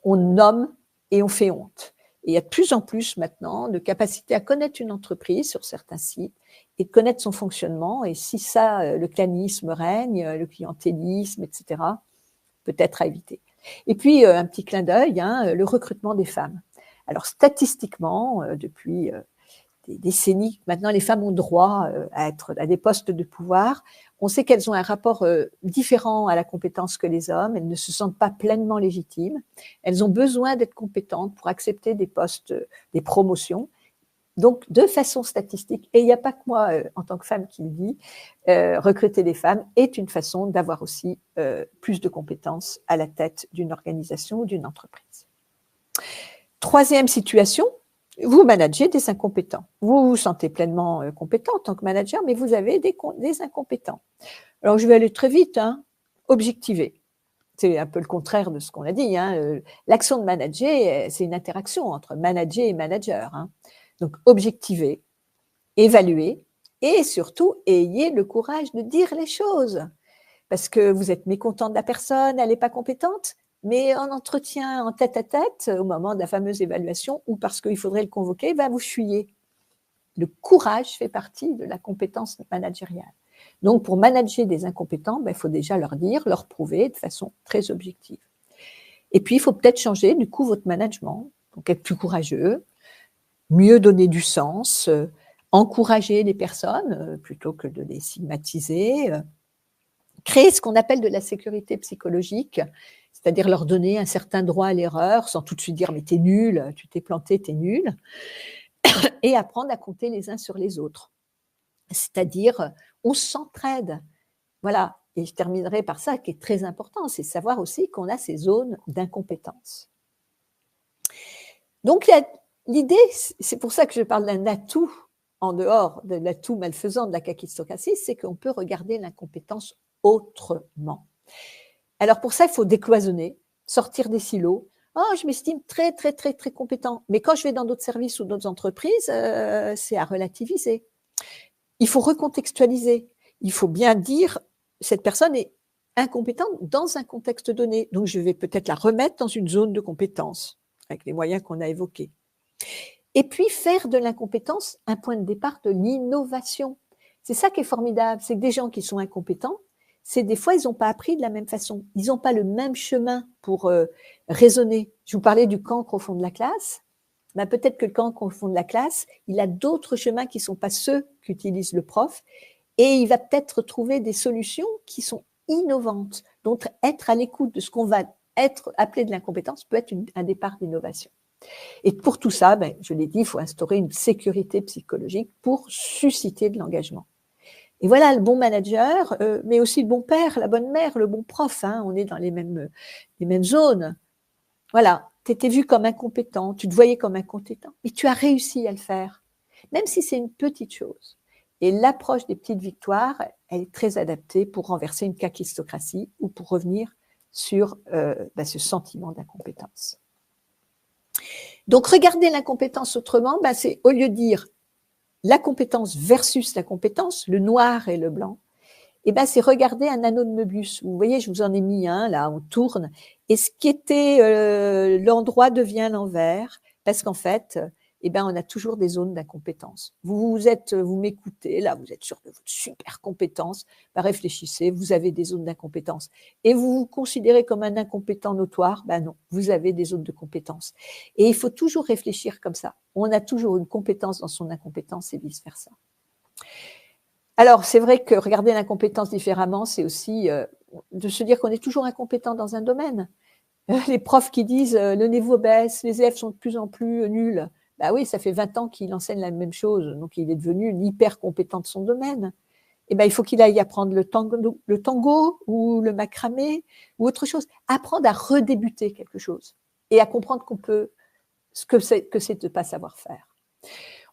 On nomme et on fait honte. Et il y a de plus en plus maintenant de capacité à connaître une entreprise sur certains sites et de connaître son fonctionnement. Et si ça, le clanisme règne, le clientélisme, etc., peut-être à éviter. Et puis, un petit clin d'œil, le recrutement des femmes. Alors, statistiquement, depuis des décennies, maintenant les femmes ont droit à être à des postes de pouvoir. On sait qu'elles ont un rapport différent à la compétence que les hommes. Elles ne se sentent pas pleinement légitimes. Elles ont besoin d'être compétentes pour accepter des postes, des promotions. Donc, de façon statistique, et il n'y a pas que moi, en tant que femme, qui le dit, recruter des femmes est une façon d'avoir aussi plus de compétences à la tête d'une organisation ou d'une entreprise. Troisième situation, vous managez des incompétents. Vous vous sentez pleinement compétent en tant que manager, mais vous avez des incompétents. Alors, je vais aller très vite, hein. Objectiver. C'est un peu le contraire de ce qu'on a dit, hein. L'action de manager, c'est une interaction entre manager et manager, hein. Donc, objectivez, évaluez et surtout, ayez le courage de dire les choses. Parce que vous êtes mécontent de la personne, elle n'est pas compétente, mais en entretien, en tête-à-tête, au moment de la fameuse évaluation, ou parce qu'il faudrait le convoquer, vous fuyez. Le courage fait partie de la compétence managériale. Donc, pour manager des incompétents, il faut déjà leur dire, leur prouver de façon très objective. Et puis, il faut peut-être changer, du coup, votre management, donc être plus courageux, mieux donner du sens, encourager les personnes plutôt que de les stigmatiser, créer ce qu'on appelle de la sécurité psychologique, c'est-à-dire leur donner un certain droit à l'erreur sans tout de suite dire « mais t'es nul, tu t'es planté, t'es nul » et apprendre à compter les uns sur les autres. C'est-à-dire, on s'entraide. Voilà, et je terminerai par ça qui est très important, c'est savoir aussi qu'on a ces zones d'incompétence. Donc, l'idée, c'est pour ça que je parle d'un atout en dehors de l'atout malfaisant de la kakistocratie, c'est qu'on peut regarder l'incompétence autrement. Alors pour ça, il faut décloisonner, sortir des silos. Oh, je m'estime très, très, très, très compétent. Mais quand je vais dans d'autres services ou d'autres entreprises, c'est à relativiser. Il faut recontextualiser. Il faut bien dire, cette personne est incompétente dans un contexte donné. Donc, je vais peut-être la remettre dans une zone de compétence, avec les moyens qu'on a évoqués. Et puis, faire de l'incompétence un point de départ de l'innovation. C'est ça qui est formidable, c'est que des gens qui sont incompétents, c'est des fois, ils n'ont pas appris de la même façon. Ils n'ont pas le même chemin pour raisonner. Je vous parlais du cancre au fond de la classe. Ben, peut-être que le cancre au fond de la classe, il a d'autres chemins qui ne sont pas ceux qu'utilise le prof. Et il va peut-être trouver des solutions qui sont innovantes. Donc, être à l'écoute de ce qu'on va être appelé de l'incompétence peut être un départ d'innovation. Et pour tout ça, ben, je l'ai dit, il faut instaurer une sécurité psychologique pour susciter de l'engagement. Et voilà, le bon manager, mais aussi le bon père, la bonne mère, le bon prof, hein, on est dans les mêmes zones. Voilà, tu étais vu comme incompétent, tu te voyais comme incompétent, mais tu as réussi à le faire, même si c'est une petite chose. Et l'approche des petites victoires, elle est très adaptée pour renverser une kakistocratie ou pour revenir sur ce sentiment d'incompétence. Donc, regarder l'incompétence autrement, c'est au lieu de dire la compétence versus la compétence, le noir et le blanc, c'est regarder un anneau de Möbius. Vous voyez, je vous en ai mis un, là, on tourne, et ce qui était l'endroit devient l'envers, parce qu'en fait, on a toujours des zones d'incompétence. Vous m'écoutez, là, vous êtes sûr de votre super compétence, réfléchissez, vous avez des zones d'incompétence. Et vous vous considérez comme un incompétent notoire, non, vous avez des zones de compétence. Et il faut toujours réfléchir comme ça. On a toujours une compétence dans son incompétence et vice-versa. Alors, c'est vrai que regarder l'incompétence différemment, c'est aussi de se dire qu'on est toujours incompétent dans un domaine. Les profs qui disent le niveau baisse, les élèves sont de plus en plus nuls. Oui, ça fait 20 ans qu'il enseigne la même chose, donc il est devenu hyper compétent de son domaine. Il faut qu'il aille apprendre le tango ou le macramé ou autre chose. Apprendre à redébuter quelque chose et à comprendre ce que c'est de ne pas savoir faire.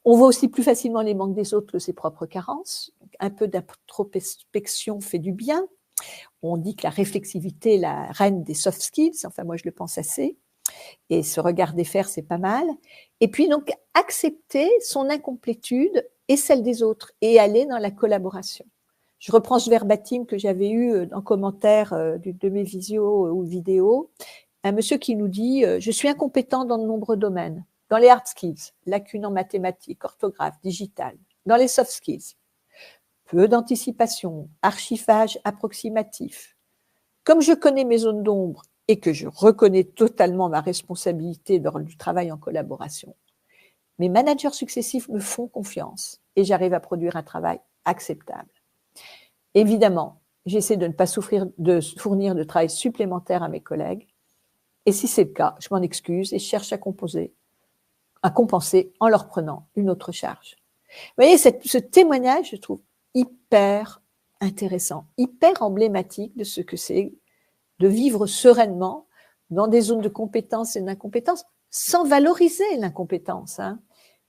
On voit aussi plus facilement les manques des autres que ses propres carences. Donc, un peu d'introspection fait du bien. On dit que la réflexivité est la reine des soft skills. Enfin, moi, je le pense assez. Et se regarder faire, c'est pas mal. Et puis, donc, accepter son incomplétude et celle des autres et aller dans la collaboration. Je reprends ce verbatim que j'avais eu en commentaire de mes visios ou vidéos. Un monsieur qui nous dit « Je suis incompétent dans de nombreux domaines. Dans les hard skills, lacunes en mathématiques, orthographe, digital. Dans les soft skills, peu d'anticipation, archivage approximatif. Comme je connais mes zones d'ombre et que je reconnais totalement ma responsabilité dans du travail en collaboration, Mes managers successifs me font confiance et j'arrive à produire un travail acceptable. Évidemment, j'essaie de ne pas fournir de travail supplémentaire à mes collègues. Et si c'est le cas, je m'en excuse et je cherche à compenser en leur prenant une autre charge. Vous voyez, ce témoignage, je trouve hyper intéressant, hyper emblématique de ce que c'est de vivre sereinement dans des zones de compétence et d'incompétence, sans valoriser l'incompétence, hein,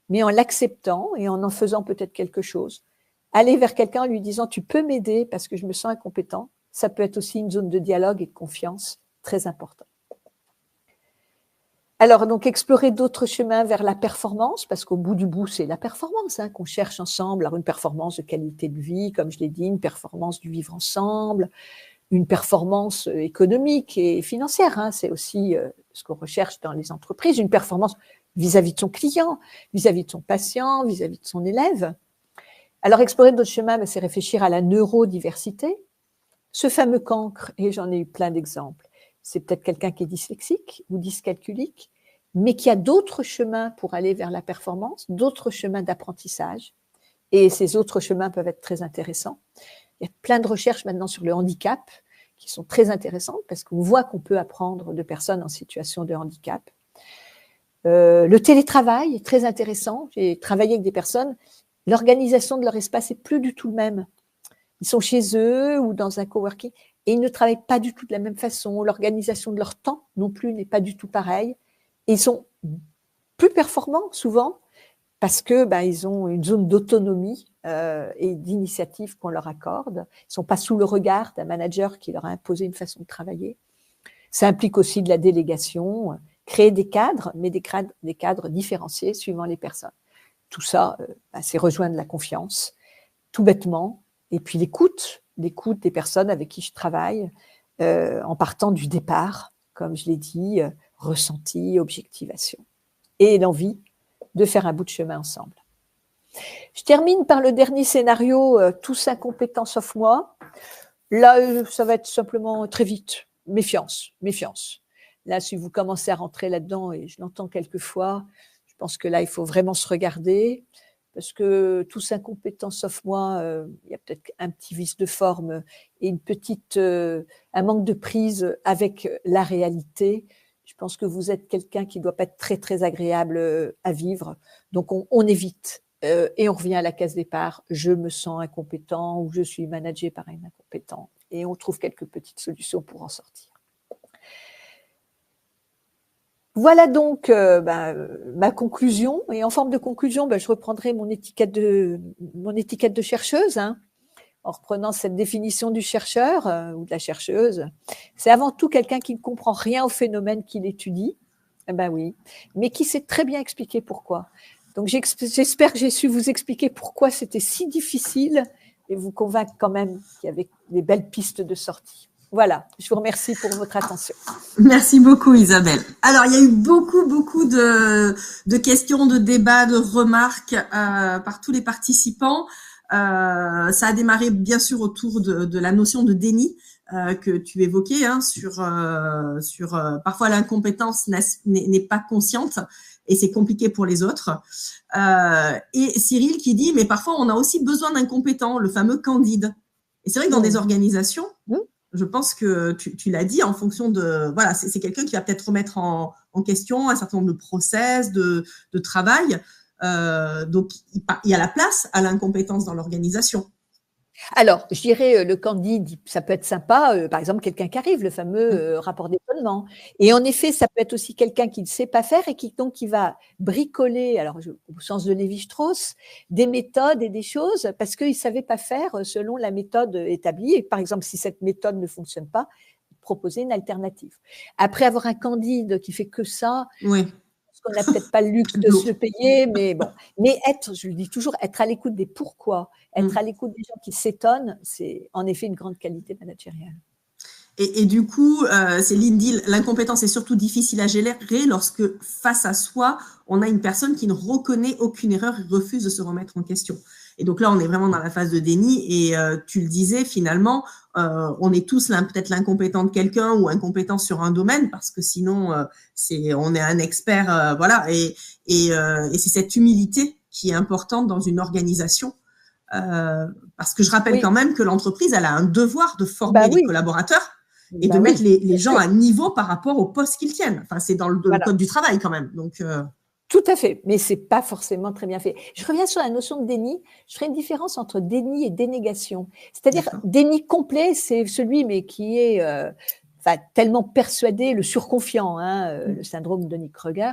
mais en l'acceptant et en faisant peut-être quelque chose. Aller vers quelqu'un en lui disant « tu peux m'aider parce que je me sens incompétent », ça peut être aussi une zone de dialogue et de confiance très importante. Alors, donc, explorer d'autres chemins vers la performance, parce qu'au bout du bout, c'est la performance qu'on cherche ensemble. Alors, une performance de qualité de vie, comme je l'ai dit, une performance du vivre ensemble, une performance économique et financière. C'est aussi ce qu'on recherche dans les entreprises, une performance vis-à-vis de son client, vis-à-vis de son patient, vis-à-vis de son élève. Alors, explorer d'autres chemins, c'est réfléchir à la neurodiversité. Ce fameux cancre, et j'en ai eu plein d'exemples, c'est peut-être quelqu'un qui est dyslexique ou dyscalculique, mais qui a d'autres chemins pour aller vers la performance, d'autres chemins d'apprentissage. Et ces autres chemins peuvent être très intéressants. Il y a plein de recherches maintenant sur le handicap qui sont très intéressantes parce qu'on voit qu'on peut apprendre de personnes en situation de handicap. Le télétravail est très intéressant. J'ai travaillé avec des personnes, l'organisation de leur espace n'est plus du tout le même. Ils sont chez eux ou dans un coworking et ils ne travaillent pas du tout de la même façon. L'organisation de leur temps non plus n'est pas du tout pareille. Et ils sont plus performants souvent parce que ils ont une zone d'autonomie et d'initiative qu'on leur accorde. Ils ne sont pas sous le regard d'un manager qui leur a imposé une façon de travailler. Ça implique aussi de la délégation, créer des cadres, mais des cadres différenciés suivant les personnes. Tout ça, c'est rejoindre la confiance, tout bêtement. Et puis l'écoute des personnes avec qui je travaille, en partant du départ, comme je l'ai dit, ressenti, objectivation. Et l'envie de faire un bout de chemin ensemble. Je termine par le dernier scénario, tous incompétents sauf moi. Là, ça va être simplement très vite. Méfiance. Là, si vous commencez à rentrer là-dedans, et je l'entends quelquefois, je pense que là, il faut vraiment se regarder. Parce que tous incompétents sauf moi, il y a peut-être un petit vice de forme et un manque de prise avec la réalité. Je pense que vous êtes quelqu'un qui ne doit pas être très, très agréable à vivre. Donc, on évite et on revient à la case départ. Je me sens incompétent ou je suis managé par un incompétent. Et on trouve quelques petites solutions pour en sortir. Voilà donc ma conclusion. Et en forme de conclusion, je reprendrai mon étiquette de chercheuse, en reprenant cette définition du chercheur ou de la chercheuse. C'est avant tout quelqu'un qui ne comprend rien au phénomène qu'il étudie, oui, mais qui sait très bien expliquer pourquoi. Donc j'espère que j'ai su vous expliquer pourquoi c'était si difficile et vous convaincre quand même qu'il y avait des belles pistes de sortie. Voilà, je vous remercie pour votre attention. Merci beaucoup Isabelle. Alors, il y a eu beaucoup de questions, de débats, de remarques par tous les participants. Ça a démarré bien sûr autour de la notion de déni que tu évoquais, sur parfois l'incompétence n'est pas consciente et c'est compliqué pour les autres. Et Cyril qui dit, mais parfois on a aussi besoin d'un compétent, le fameux candide. Et c'est vrai que dans des organisations, je pense que tu l'as dit, en fonction de… Voilà, c'est quelqu'un qui va peut-être remettre en question un certain nombre de process, de travail. Donc, il y a la place à l'incompétence dans l'organisation. Alors, je dirais, le candide, ça peut être sympa, par exemple, quelqu'un qui arrive, le fameux rapport d'étonnement. Et en effet, ça peut être aussi quelqu'un qui ne sait pas faire et qui va bricoler, alors au sens de Lévi-Strauss, des méthodes et des choses parce qu'il ne savait pas faire selon la méthode établie. Et par exemple, si cette méthode ne fonctionne pas, proposer une alternative. Après avoir un candide qui fait que ça… Oui. On n'a peut-être pas le luxe de se le payer, mais bon. Mais je le dis toujours, être à l'écoute des pourquoi, être à l'écoute des gens qui s'étonnent, c'est en effet une grande qualité managériale. Et du coup, Céline dit, l'incompétence est surtout difficile à gérer lorsque face à soi, on a une personne qui ne reconnaît aucune erreur et refuse de se remettre en question. Et donc là, on est vraiment dans la phase de déni. Et tu le disais, finalement, on est tous peut-être l'incompétent de quelqu'un ou incompétent sur un domaine, parce que sinon, on est un expert. Voilà. Et c'est cette humilité qui est importante dans une organisation. Parce que je rappelle quand même que l'entreprise, elle a un devoir de former les collaborateurs et de mettre les gens à niveau par rapport au poste qu'ils tiennent. Enfin, c'est dans le code du travail quand même. Donc, tout à fait, mais c'est pas forcément très bien fait. Je reviens sur la notion de déni. Je ferai une différence entre déni et dénégation. C'est-à-dire, déni complet, c'est celui mais qui est tellement persuadé, le surconfiant, le syndrome de Nick Kruger.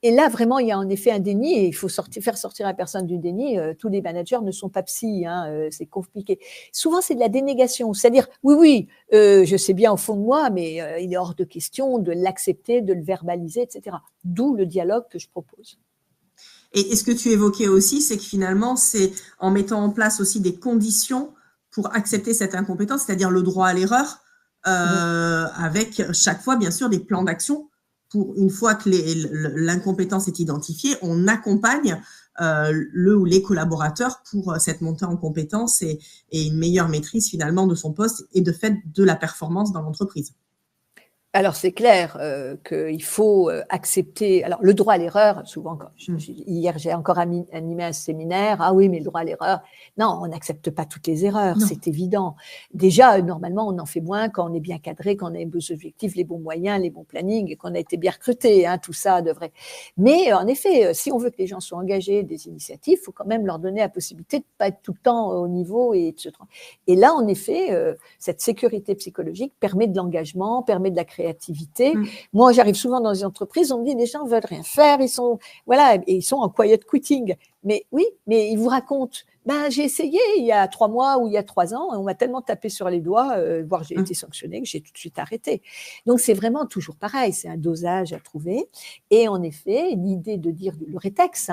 Et là, vraiment, il y a en effet un déni et il faut faire sortir la personne du déni. Tous les managers ne sont pas psy, c'est compliqué. Souvent, c'est de la dénégation, c'est-à-dire, oui, je sais bien au fond de moi, mais il est hors de question de l'accepter, de le verbaliser, etc. D'où le dialogue que je propose. Et ce que tu évoquais aussi, c'est que finalement, c'est en mettant en place aussi des conditions pour accepter cette incompétence, c'est-à-dire le droit à l'erreur, avec chaque fois, bien sûr, des plans d'action pour, une fois que l'incompétence est identifiée, on accompagne le ou les collaborateurs pour cette montée en compétence et une meilleure maîtrise finalement de son poste et de fait de la performance dans l'entreprise. Alors, c'est clair qu'il faut accepter… Alors, le droit à l'erreur, souvent, hier, j'ai encore animé un séminaire. Ah oui, mais le droit à l'erreur… Non, on n'accepte pas toutes les erreurs, c'est évident. Déjà, normalement, on en fait moins quand on est bien cadré, quand on a les bons objectifs, les bons moyens, les bons plannings et qu'on a été bien recruté. Tout ça devrait… Mais en effet, si on veut que les gens soient engagés des initiatives, il faut quand même leur donner la possibilité de ne pas être tout le temps au niveau. Et là, en effet, cette sécurité psychologique permet de l'engagement, permet de la créativité. Moi, j'arrive souvent dans les entreprises, on me dit les gens veulent rien faire, ils sont en quiet quitting. Mais oui, mais ils vous racontent. J'ai essayé il y a 3 mois ou il y a 3 ans, et on m'a tellement tapé sur les doigts, voire j'ai été sanctionnée, que j'ai tout de suite arrêté. Donc c'est vraiment toujours pareil, c'est un dosage à trouver. Et en effet, l'idée de dire le rétex,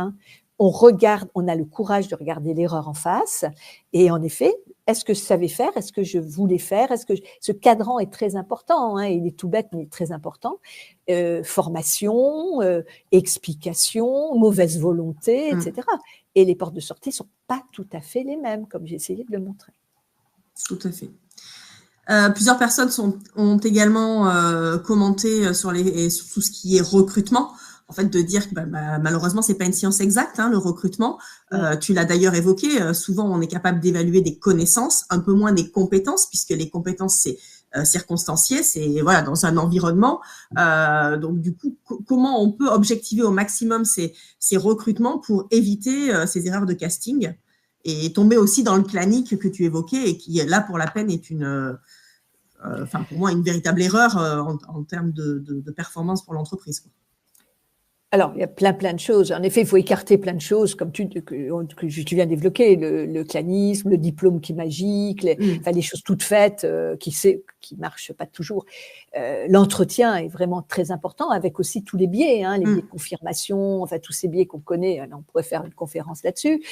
on a le courage de regarder l'erreur en face. Et en effet, est-ce que je savais faire? Est-ce que je voulais faire? Ce cadran est très important, il est tout bête, mais très important. Formation, explication, mauvaise volonté, etc. Et les portes de sortie ne sont pas tout à fait les mêmes, comme j'ai essayé de le montrer. Tout à fait. Plusieurs personnes ont également commenté sur tout ce qui est recrutement. En fait, de dire que malheureusement, c'est pas une science exacte, le recrutement. Tu l'as d'ailleurs évoqué. Souvent, on est capable d'évaluer des connaissances, un peu moins des compétences, puisque les compétences, c'est circonstancié, c'est dans un environnement. Donc, du coup, comment on peut objectiver au maximum ces recrutements pour éviter ces erreurs de casting et tomber aussi dans le planning que tu évoquais et qui, là, pour la peine, est pour moi, une véritable erreur en termes de performance pour l'entreprise. Alors, il y a plein de choses. En effet, il faut écarter plein de choses, comme tu viens d'évoquer, le clanisme, le diplôme qui est magique, les choses toutes faites qui marchent pas toujours. L'entretien est vraiment très important, avec aussi tous les biais, les biais de confirmation, tous ces biais qu'on connaît. On pourrait faire une conférence là-dessus.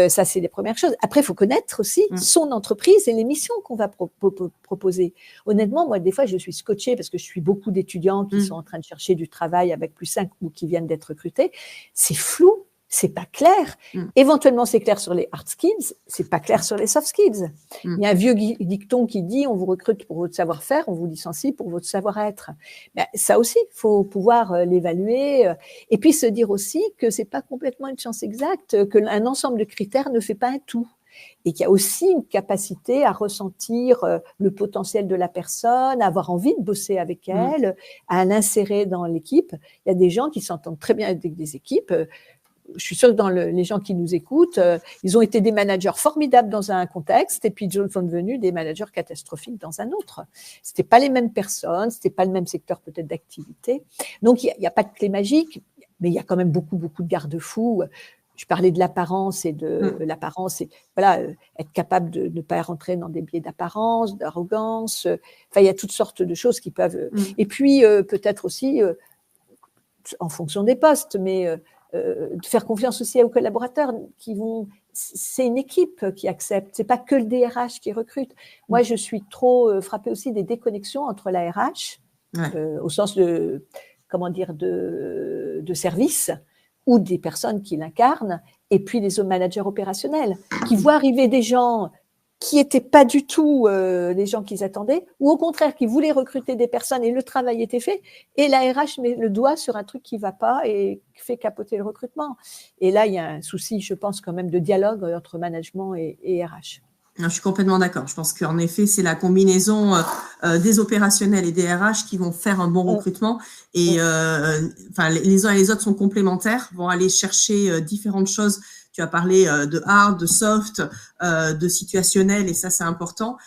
Ça, c'est les premières choses. Après, il faut connaître aussi son entreprise et les missions qu'on va proposer. Honnêtement, moi, des fois, je suis scotchée parce que je suis beaucoup d'étudiants qui sont en train de chercher du travail avec +5 ou qui viennent d'être recrutés. C'est flou, c'est pas clair. Éventuellement, c'est clair sur les hard skills, c'est pas clair sur les soft skills. Il y a un vieux dicton qui dit on vous recrute pour votre savoir-faire, on vous licencie pour votre savoir-être. Ça aussi, il faut pouvoir l'évaluer. Et puis se dire aussi que c'est pas complètement une science exacte, qu'un ensemble de critères ne fait pas un tout. Et qu'il y a aussi une capacité à ressentir le potentiel de la personne, à avoir envie de bosser avec elle, à l'insérer dans l'équipe. Il y a des gens qui s'entendent très bien avec des équipes. Je suis sûre que les gens qui nous écoutent, ils ont été des managers formidables dans un contexte et puis ils sont devenus des managers catastrophiques dans un autre. C'était pas les mêmes personnes, c'était pas le même secteur peut-être d'activité. Donc il n'y a pas de clé magique, mais il y a quand même beaucoup de garde-fous. Je parlais de l'apparence et être capable de ne pas rentrer dans des biais d'apparence, d'arrogance. Il y a toutes sortes de choses qui peuvent. Et puis peut-être aussi, en fonction des postes, mais de faire confiance aussi aux collaborateurs qui vont. C'est une équipe qui accepte. C'est pas que le DRH qui recrute. Moi, je suis trop frappée aussi des déconnexions entre la RH, au sens de service, ou des personnes qui l'incarnent, et puis les managers opérationnels qui voient arriver des gens qui n'étaient pas du tout les gens qu'ils attendaient, ou au contraire, qui voulaient recruter des personnes et le travail était fait, et la RH met le doigt sur un truc qui ne va pas et fait capoter le recrutement. Et là, il y a un souci, je pense, quand même de dialogue entre management et RH. Je suis complètement d'accord. Je pense qu'en effet, c'est la combinaison des opérationnels et des RH qui vont faire un bon recrutement. Et les uns et les autres sont complémentaires, vont aller chercher différentes choses. Tu as parlé de hard, de soft, de situationnel, et ça, c'est important.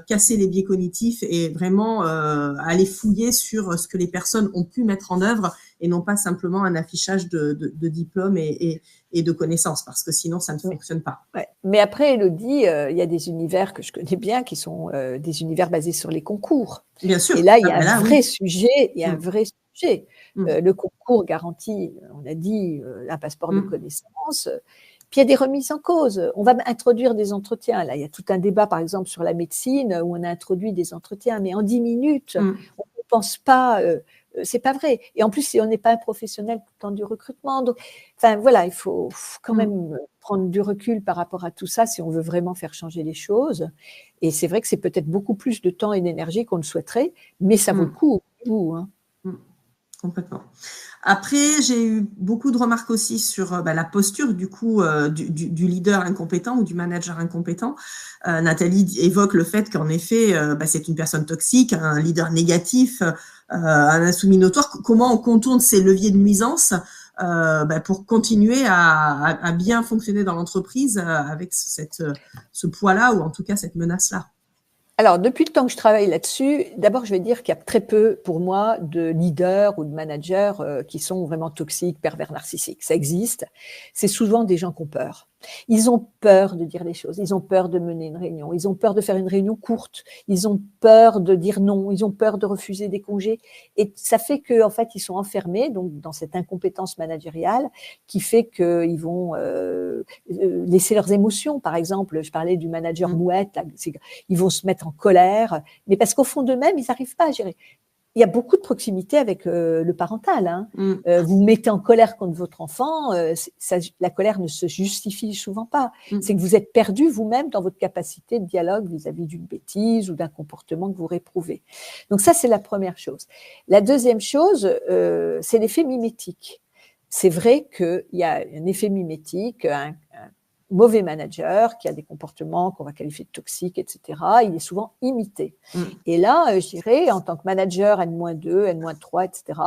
Casser les biais cognitifs et vraiment aller fouiller sur ce que les personnes ont pu mettre en œuvre et non pas simplement un affichage de diplômes et de connaissances, parce que sinon, ça ne fonctionne pas. Ouais. Mais après, Élodie, il y a des univers que je connais bien qui sont des univers basés sur les concours. Bien sûr. Et là, il y a un vrai sujet. Il y a un vrai sujet. Le concours garantit, on a dit, un passeport de connaissances. Puis il y a des remises en cause. On va introduire des entretiens. Là, il y a tout un débat, par exemple, sur la médecine, où on a introduit des entretiens, mais en 10 minutes, on ne pense pas. C'est pas vrai. Et en plus, si on n'est pas un professionnel dans du recrutement, donc, enfin voilà, il faut quand même prendre du recul par rapport à tout ça si on veut vraiment faire changer les choses. Et c'est vrai que c'est peut-être beaucoup plus de temps et d'énergie qu'on le souhaiterait, mais ça vaut le coup. Hein. Complètement. Après, j'ai eu beaucoup de remarques aussi sur la posture du coup du leader incompétent ou du manager incompétent. Nathalie évoque le fait qu'en effet, c'est une personne toxique, un leader négatif, un insoumis notoire. Comment on contourne ces leviers de nuisance pour continuer à bien fonctionner dans l'entreprise avec ce poids-là, ou en tout cas cette menace-là? Alors, depuis le temps que je travaille là-dessus, d'abord, je vais dire qu'il y a très peu, pour moi, de leaders ou de managers qui sont vraiment toxiques, pervers, narcissiques. Ça existe. C'est souvent des gens qui ont peur. Ils ont peur de dire les choses. Ils ont peur de mener une réunion. Ils ont peur de faire une réunion courte. Ils ont peur de dire non. Ils ont peur de refuser des congés. Et ça fait qu'en fait, ils sont enfermés donc, dans cette incompétence managériale qui fait qu'ils vont laisser leurs émotions. Par exemple, je parlais du manager mouette. Là, ils vont se mettre en colère, mais parce qu'au fond d'eux-mêmes, ils n'arrivent pas à gérer. Il y a beaucoup de proximité avec le parental. Hein. Vous mettez en colère contre votre enfant, la colère ne se justifie souvent pas. C'est que vous êtes perdu vous-même dans votre capacité de dialogue vis-à-vis d'une bêtise ou d'un comportement que vous réprouvez. Donc ça, c'est la première chose. La deuxième chose, c'est l'effet mimétique. C'est vrai qu'il y a un effet mimétique, un mauvais manager qui a des comportements qu'on va qualifier de toxiques, etc., il est souvent imité. Et là, je dirais, en tant que manager N-2, N-3, etc.,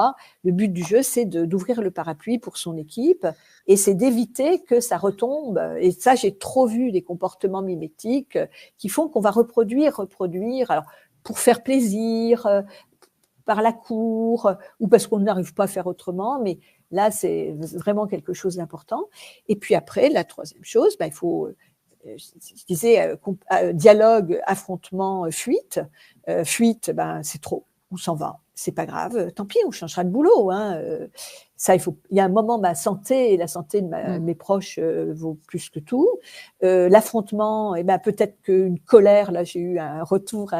le but du jeu, c'est d'ouvrir le parapluie pour son équipe et c'est d'éviter que ça retombe. Et ça, j'ai trop vu des comportements mimétiques qui font qu'on va reproduire, alors pour faire plaisir, par la cour, ou parce qu'on n'arrive pas à faire autrement, mais là, c'est vraiment quelque chose d'important. Et puis après, la troisième chose, il faut, je disais, dialogue, affrontement, fuite. Fuite, c'est trop, on s'en va, c'est pas grave, tant pis, on changera de boulot. Hein. Ça, il y a un moment, ma santé et la santé de mes proches vaut plus que tout. L'affrontement, peut-être qu'une colère, là, j'ai eu un retour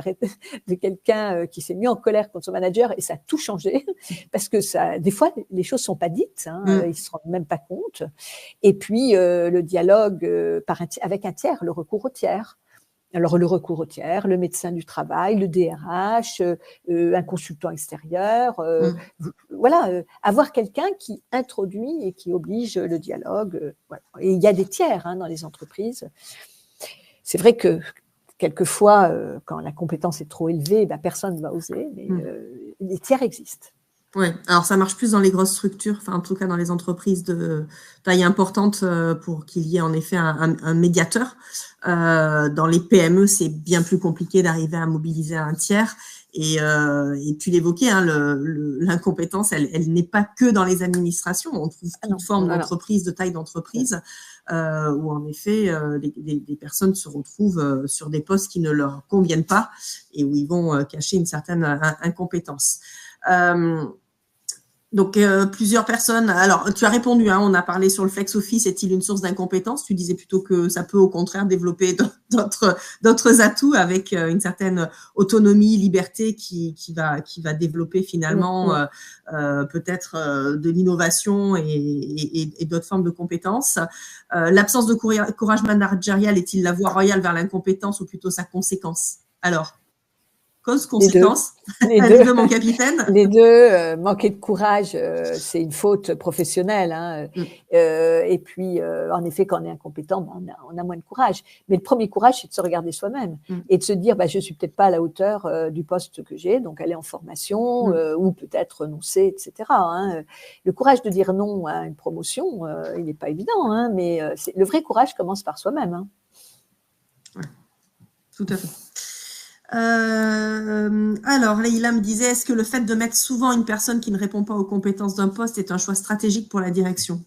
de quelqu'un qui s'est mis en colère contre son manager et ça a tout changé parce que des fois, les choses ne sont pas dites, hein, ils ne se rendent même pas compte. Et puis, le dialogue avec un tiers, le recours au tiers. Alors, le recours au tiers, le médecin du travail, le DRH, un consultant extérieur, voilà, avoir quelqu'un qui introduit et qui oblige le dialogue. Voilà. Et il y a des tiers dans les entreprises. C'est vrai que quelquefois, quand la compétence est trop élevée, personne ne va oser, mais les tiers existent. Oui, alors ça marche plus dans les grosses structures, en tout cas dans les entreprises de taille importante pour qu'il y ait en effet un médiateur. Dans les PME, c'est bien plus compliqué d'arriver à mobiliser un tiers. Et tu l'évoquais, l'incompétence, elle n'est pas que dans les administrations. On trouve toute forme d'entreprise, de taille d'entreprise, où en effet, des personnes se retrouvent sur des postes qui ne leur conviennent pas et où ils vont cacher une certaine incompétence. Donc, plusieurs personnes. Alors, tu as répondu, hein, on a parlé sur le flex office, est-il une source d'incompétence? Tu disais plutôt que ça peut au contraire développer d'autres atouts avec une certaine autonomie, liberté qui va développer finalement peut-être de l'innovation et d'autres formes de compétences. L'absence de courage managérial est-il la voie royale vers l'incompétence ou plutôt sa conséquence? Alors, cause, conséquence. Les deux, mon capitaine. Les deux, manquer de courage, c'est une faute professionnelle. Hein. Et puis, en effet, quand on est incompétent, on a moins de courage. Mais le premier courage, c'est de se regarder soi-même et de se dire, je suis peut-être pas à la hauteur du poste que j'ai, donc aller en formation ou peut-être renoncer, etc. Hein. Le courage de dire non à une promotion, il n'est pas évident, hein, mais le vrai courage commence par soi-même. Hein. Ouais. Tout à fait. Alors, Leïla me disait, est-ce que le fait de mettre souvent une personne qui ne répond pas aux compétences d'un poste est un choix stratégique pour la direction?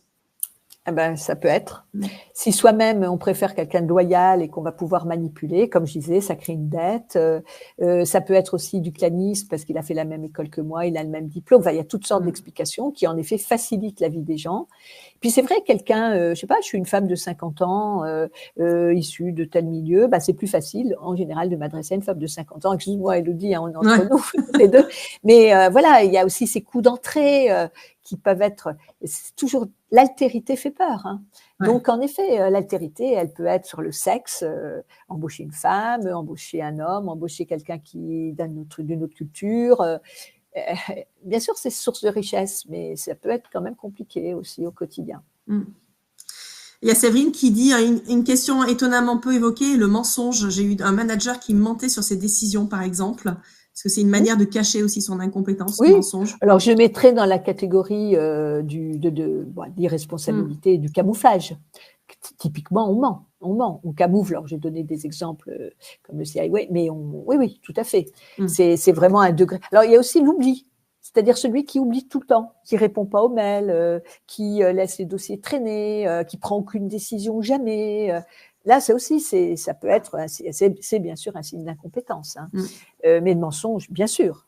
Ça peut être. Si soi-même, on préfère quelqu'un de loyal et qu'on va pouvoir manipuler, comme je disais, ça crée une dette. Ça peut être aussi du clanisme parce qu'il a fait la même école que moi, il a le même diplôme. Enfin, il y a toutes sortes d'explications qui, en effet, facilitent la vie des gens. Puis c'est vrai, quelqu'un, je sais pas, je suis une femme de 50 ans, issue de tel milieu, c'est plus facile, en général, de m'adresser à une femme de 50 ans. Excuse-moi, Élodie, on est entre nous, les deux. Mais voilà, il y a aussi ces coups d'entrée qui peuvent être... C'est toujours... L'altérité fait peur. Hein. Donc, en effet, l'altérité, elle peut être sur le sexe, embaucher une femme, embaucher un homme, embaucher quelqu'un qui d'une autre culture. Bien sûr, c'est source de richesse, mais ça peut être quand même compliqué aussi au quotidien. Il y a Séverine qui dit une question étonnamment peu évoquée, le mensonge. J'ai eu un manager qui mentait sur ses décisions, par exemple. Est-ce que c'est une manière de cacher aussi son incompétence, le mensonge? Alors, je mettrais dans la catégorie d'irresponsabilité et du camouflage. Typiquement, on ment, on camoufle. Alors, j'ai donné des exemples comme le CIA, mais oui, tout à fait. C'est vraiment un degré. Alors, il y a aussi l'oubli, c'est-à-dire celui qui oublie tout le temps, qui répond pas aux mails, qui laisse les dossiers traîner, qui prend aucune décision jamais. Là, ça aussi, ça peut être, c'est bien sûr un signe d'incompétence, hein. Mais de mensonge, bien sûr.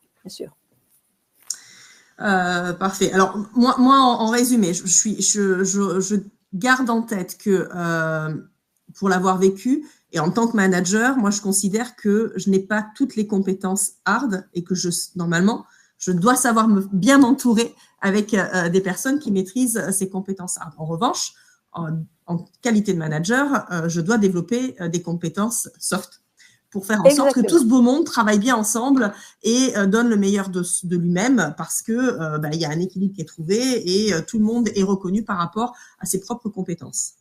Parfait. Alors moi, en résumé, je garde en tête que pour l'avoir vécu et en tant que manager, moi je considère que je n'ai pas toutes les compétences hard et que normalement je dois savoir bien m'entourer avec des personnes qui maîtrisent ces compétences hard. En revanche, en qualité de manager, je dois développer des compétences soft pour faire en sorte que tout ce beau monde travaille bien ensemble et donne le meilleur de lui-même parce que il y a un équilibre qui est trouvé et tout le monde est reconnu par rapport à ses propres compétences.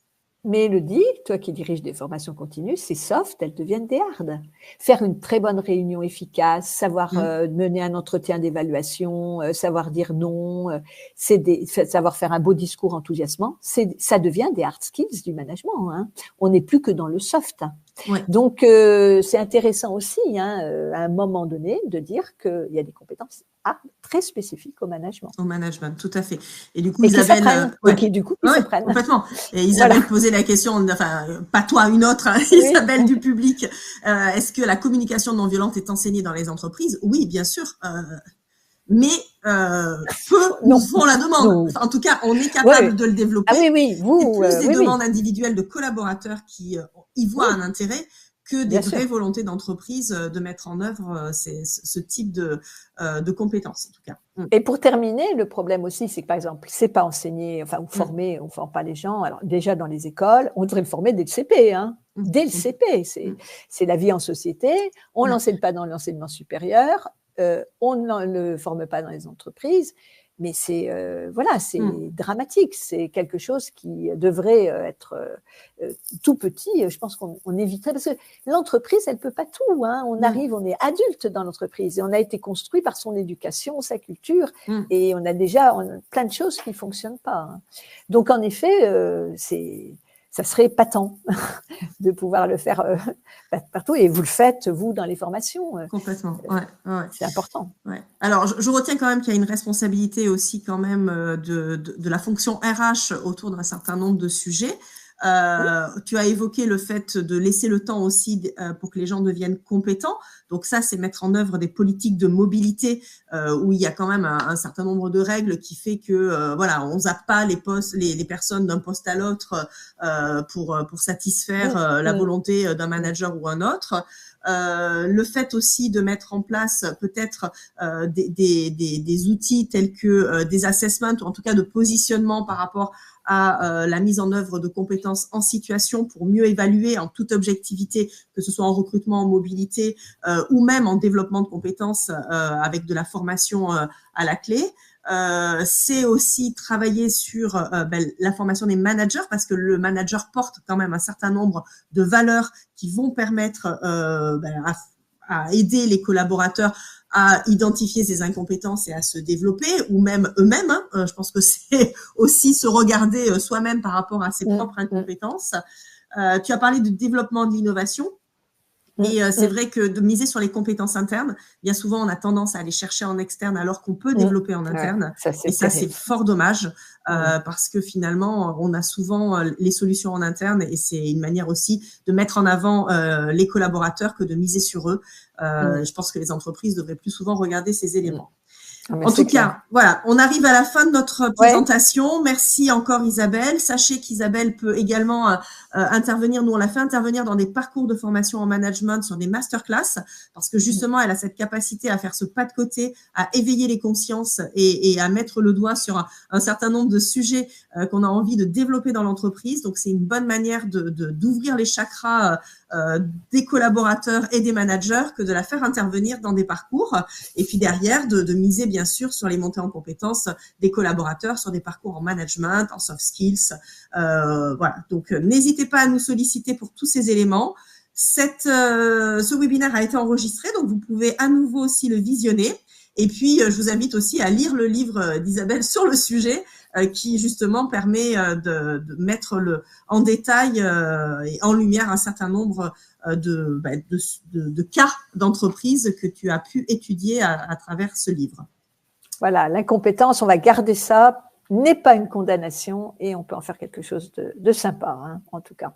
Mais Élodie, toi qui diriges des formations continues, ces soft, elles deviennent des hard. Faire une très bonne réunion efficace, savoir mener un entretien d'évaluation, savoir dire non, savoir faire un beau discours enthousiasmant, ça devient des hard skills du management. Hein. On n'est plus que dans le soft. Donc, c'est intéressant aussi, à un moment donné, de dire qu'il y a des compétences très spécifiques au management. Au management, tout à fait. Et du coup, Isabelle... s'apprennent. Complètement. Et Isabelle posait la question, enfin, pas toi, une autre, Isabelle du public. Est-ce que la communication non violente est enseignée dans les entreprises? Oui, bien sûr. Mais peu nous font la demande. Enfin, en tout cas, on est capable de le développer. Ah oui, vous. C'est plus des demandes individuelles de collaborateurs qui y voient un intérêt que des vraies volontés d'entreprise de mettre en œuvre ce type de compétences, en tout cas. Et pour terminer, le problème aussi, c'est que, par exemple, c'est pas enseigné, enfin, ou formé, on forme pas les gens. Alors, déjà, dans les écoles, on devrait le former dès le CP, hein. Dès le CP. C'est la vie en société. On l'enseigne pas dans l'enseignement supérieur. On ne le forme pas dans les entreprises. Mais c'est dramatique. C'est quelque chose qui devrait être tout petit. Je pense qu'on éviterait parce que l'entreprise, elle peut pas tout. Hein. On est adulte dans l'entreprise et on a été construit par son éducation, sa culture, et on a plein de choses qui fonctionnent pas. Hein. Donc en effet, ça serait patent de pouvoir le faire partout. Et vous le faites, vous, dans les formations. Complètement, c'est important. Ouais. Alors, je retiens quand même qu'il y a une responsabilité aussi quand même de la fonction RH autour d'un certain nombre de sujets. Tu as évoqué le fait de laisser le temps aussi pour que les gens deviennent compétents. Donc ça, c'est mettre en œuvre des politiques de mobilité où il y a quand même un certain nombre de règles qui fait que voilà, on zappe pas les personnes d'un poste à l'autre pour satisfaire la volonté d'un manager ou un autre. Le fait aussi de mettre en place peut-être des outils tels que des assessments ou en tout cas de positionnement par rapport à la mise en œuvre de compétences en situation pour mieux évaluer en toute objectivité, que ce soit en recrutement, en mobilité ou même en développement de compétences avec de la formation à la clé. C'est aussi travailler sur la formation des managers parce que le manager porte quand même un certain nombre de valeurs qui vont permettre à aider les collaborateurs à identifier ses incompétences et à se développer, ou même eux-mêmes. Je pense que c'est aussi se regarder soi-même par rapport à ses propres incompétences. Tu as parlé de développement de l'innovation. Et c'est vrai que de miser sur les compétences internes, bien souvent, on a tendance à aller chercher en externe alors qu'on peut développer en interne. Et ça, c'est fort dommage parce que finalement, on a souvent les solutions en interne et c'est une manière aussi de mettre en avant les collaborateurs que de miser sur eux. Je pense que les entreprises devraient plus souvent regarder ces éléments. En tout cas, voilà, on arrive à la fin de notre présentation. Merci encore Isabelle. Sachez qu'Isabelle peut également intervenir, nous on l'a fait intervenir dans des parcours de formation en management, sur des masterclass, parce que justement elle a cette capacité à faire ce pas de côté, à éveiller les consciences et à mettre le doigt sur un certain nombre de sujets qu'on a envie de développer dans l'entreprise. Donc c'est une bonne manière d'ouvrir les chakras des collaborateurs et des managers que de la faire intervenir dans des parcours et puis derrière de miser bien sûr sur les montées en compétences des collaborateurs, sur des parcours en management, en soft skills. Voilà, donc n'hésitez pas à nous solliciter pour tous ces éléments. Ce webinaire a été enregistré, donc vous pouvez à nouveau aussi le visionner. Et puis, je vous invite aussi à lire le livre d'Isabelle sur le sujet qui, justement, permet de mettre en détail et en lumière un certain nombre de cas d'entreprise que tu as pu étudier à travers ce livre. Voilà, l'incompétence, on va garder ça, n'est pas une condamnation et on peut en faire quelque chose de sympa, hein, en tout cas.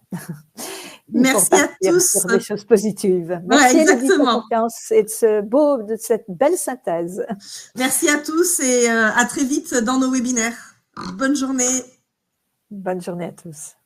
Merci à tous. Pour des choses positives. Merci ouais, exactement. De ta confiance et de cette belle synthèse. Merci à tous et à très vite dans nos webinaires. Bonne journée. Bonne journée à tous.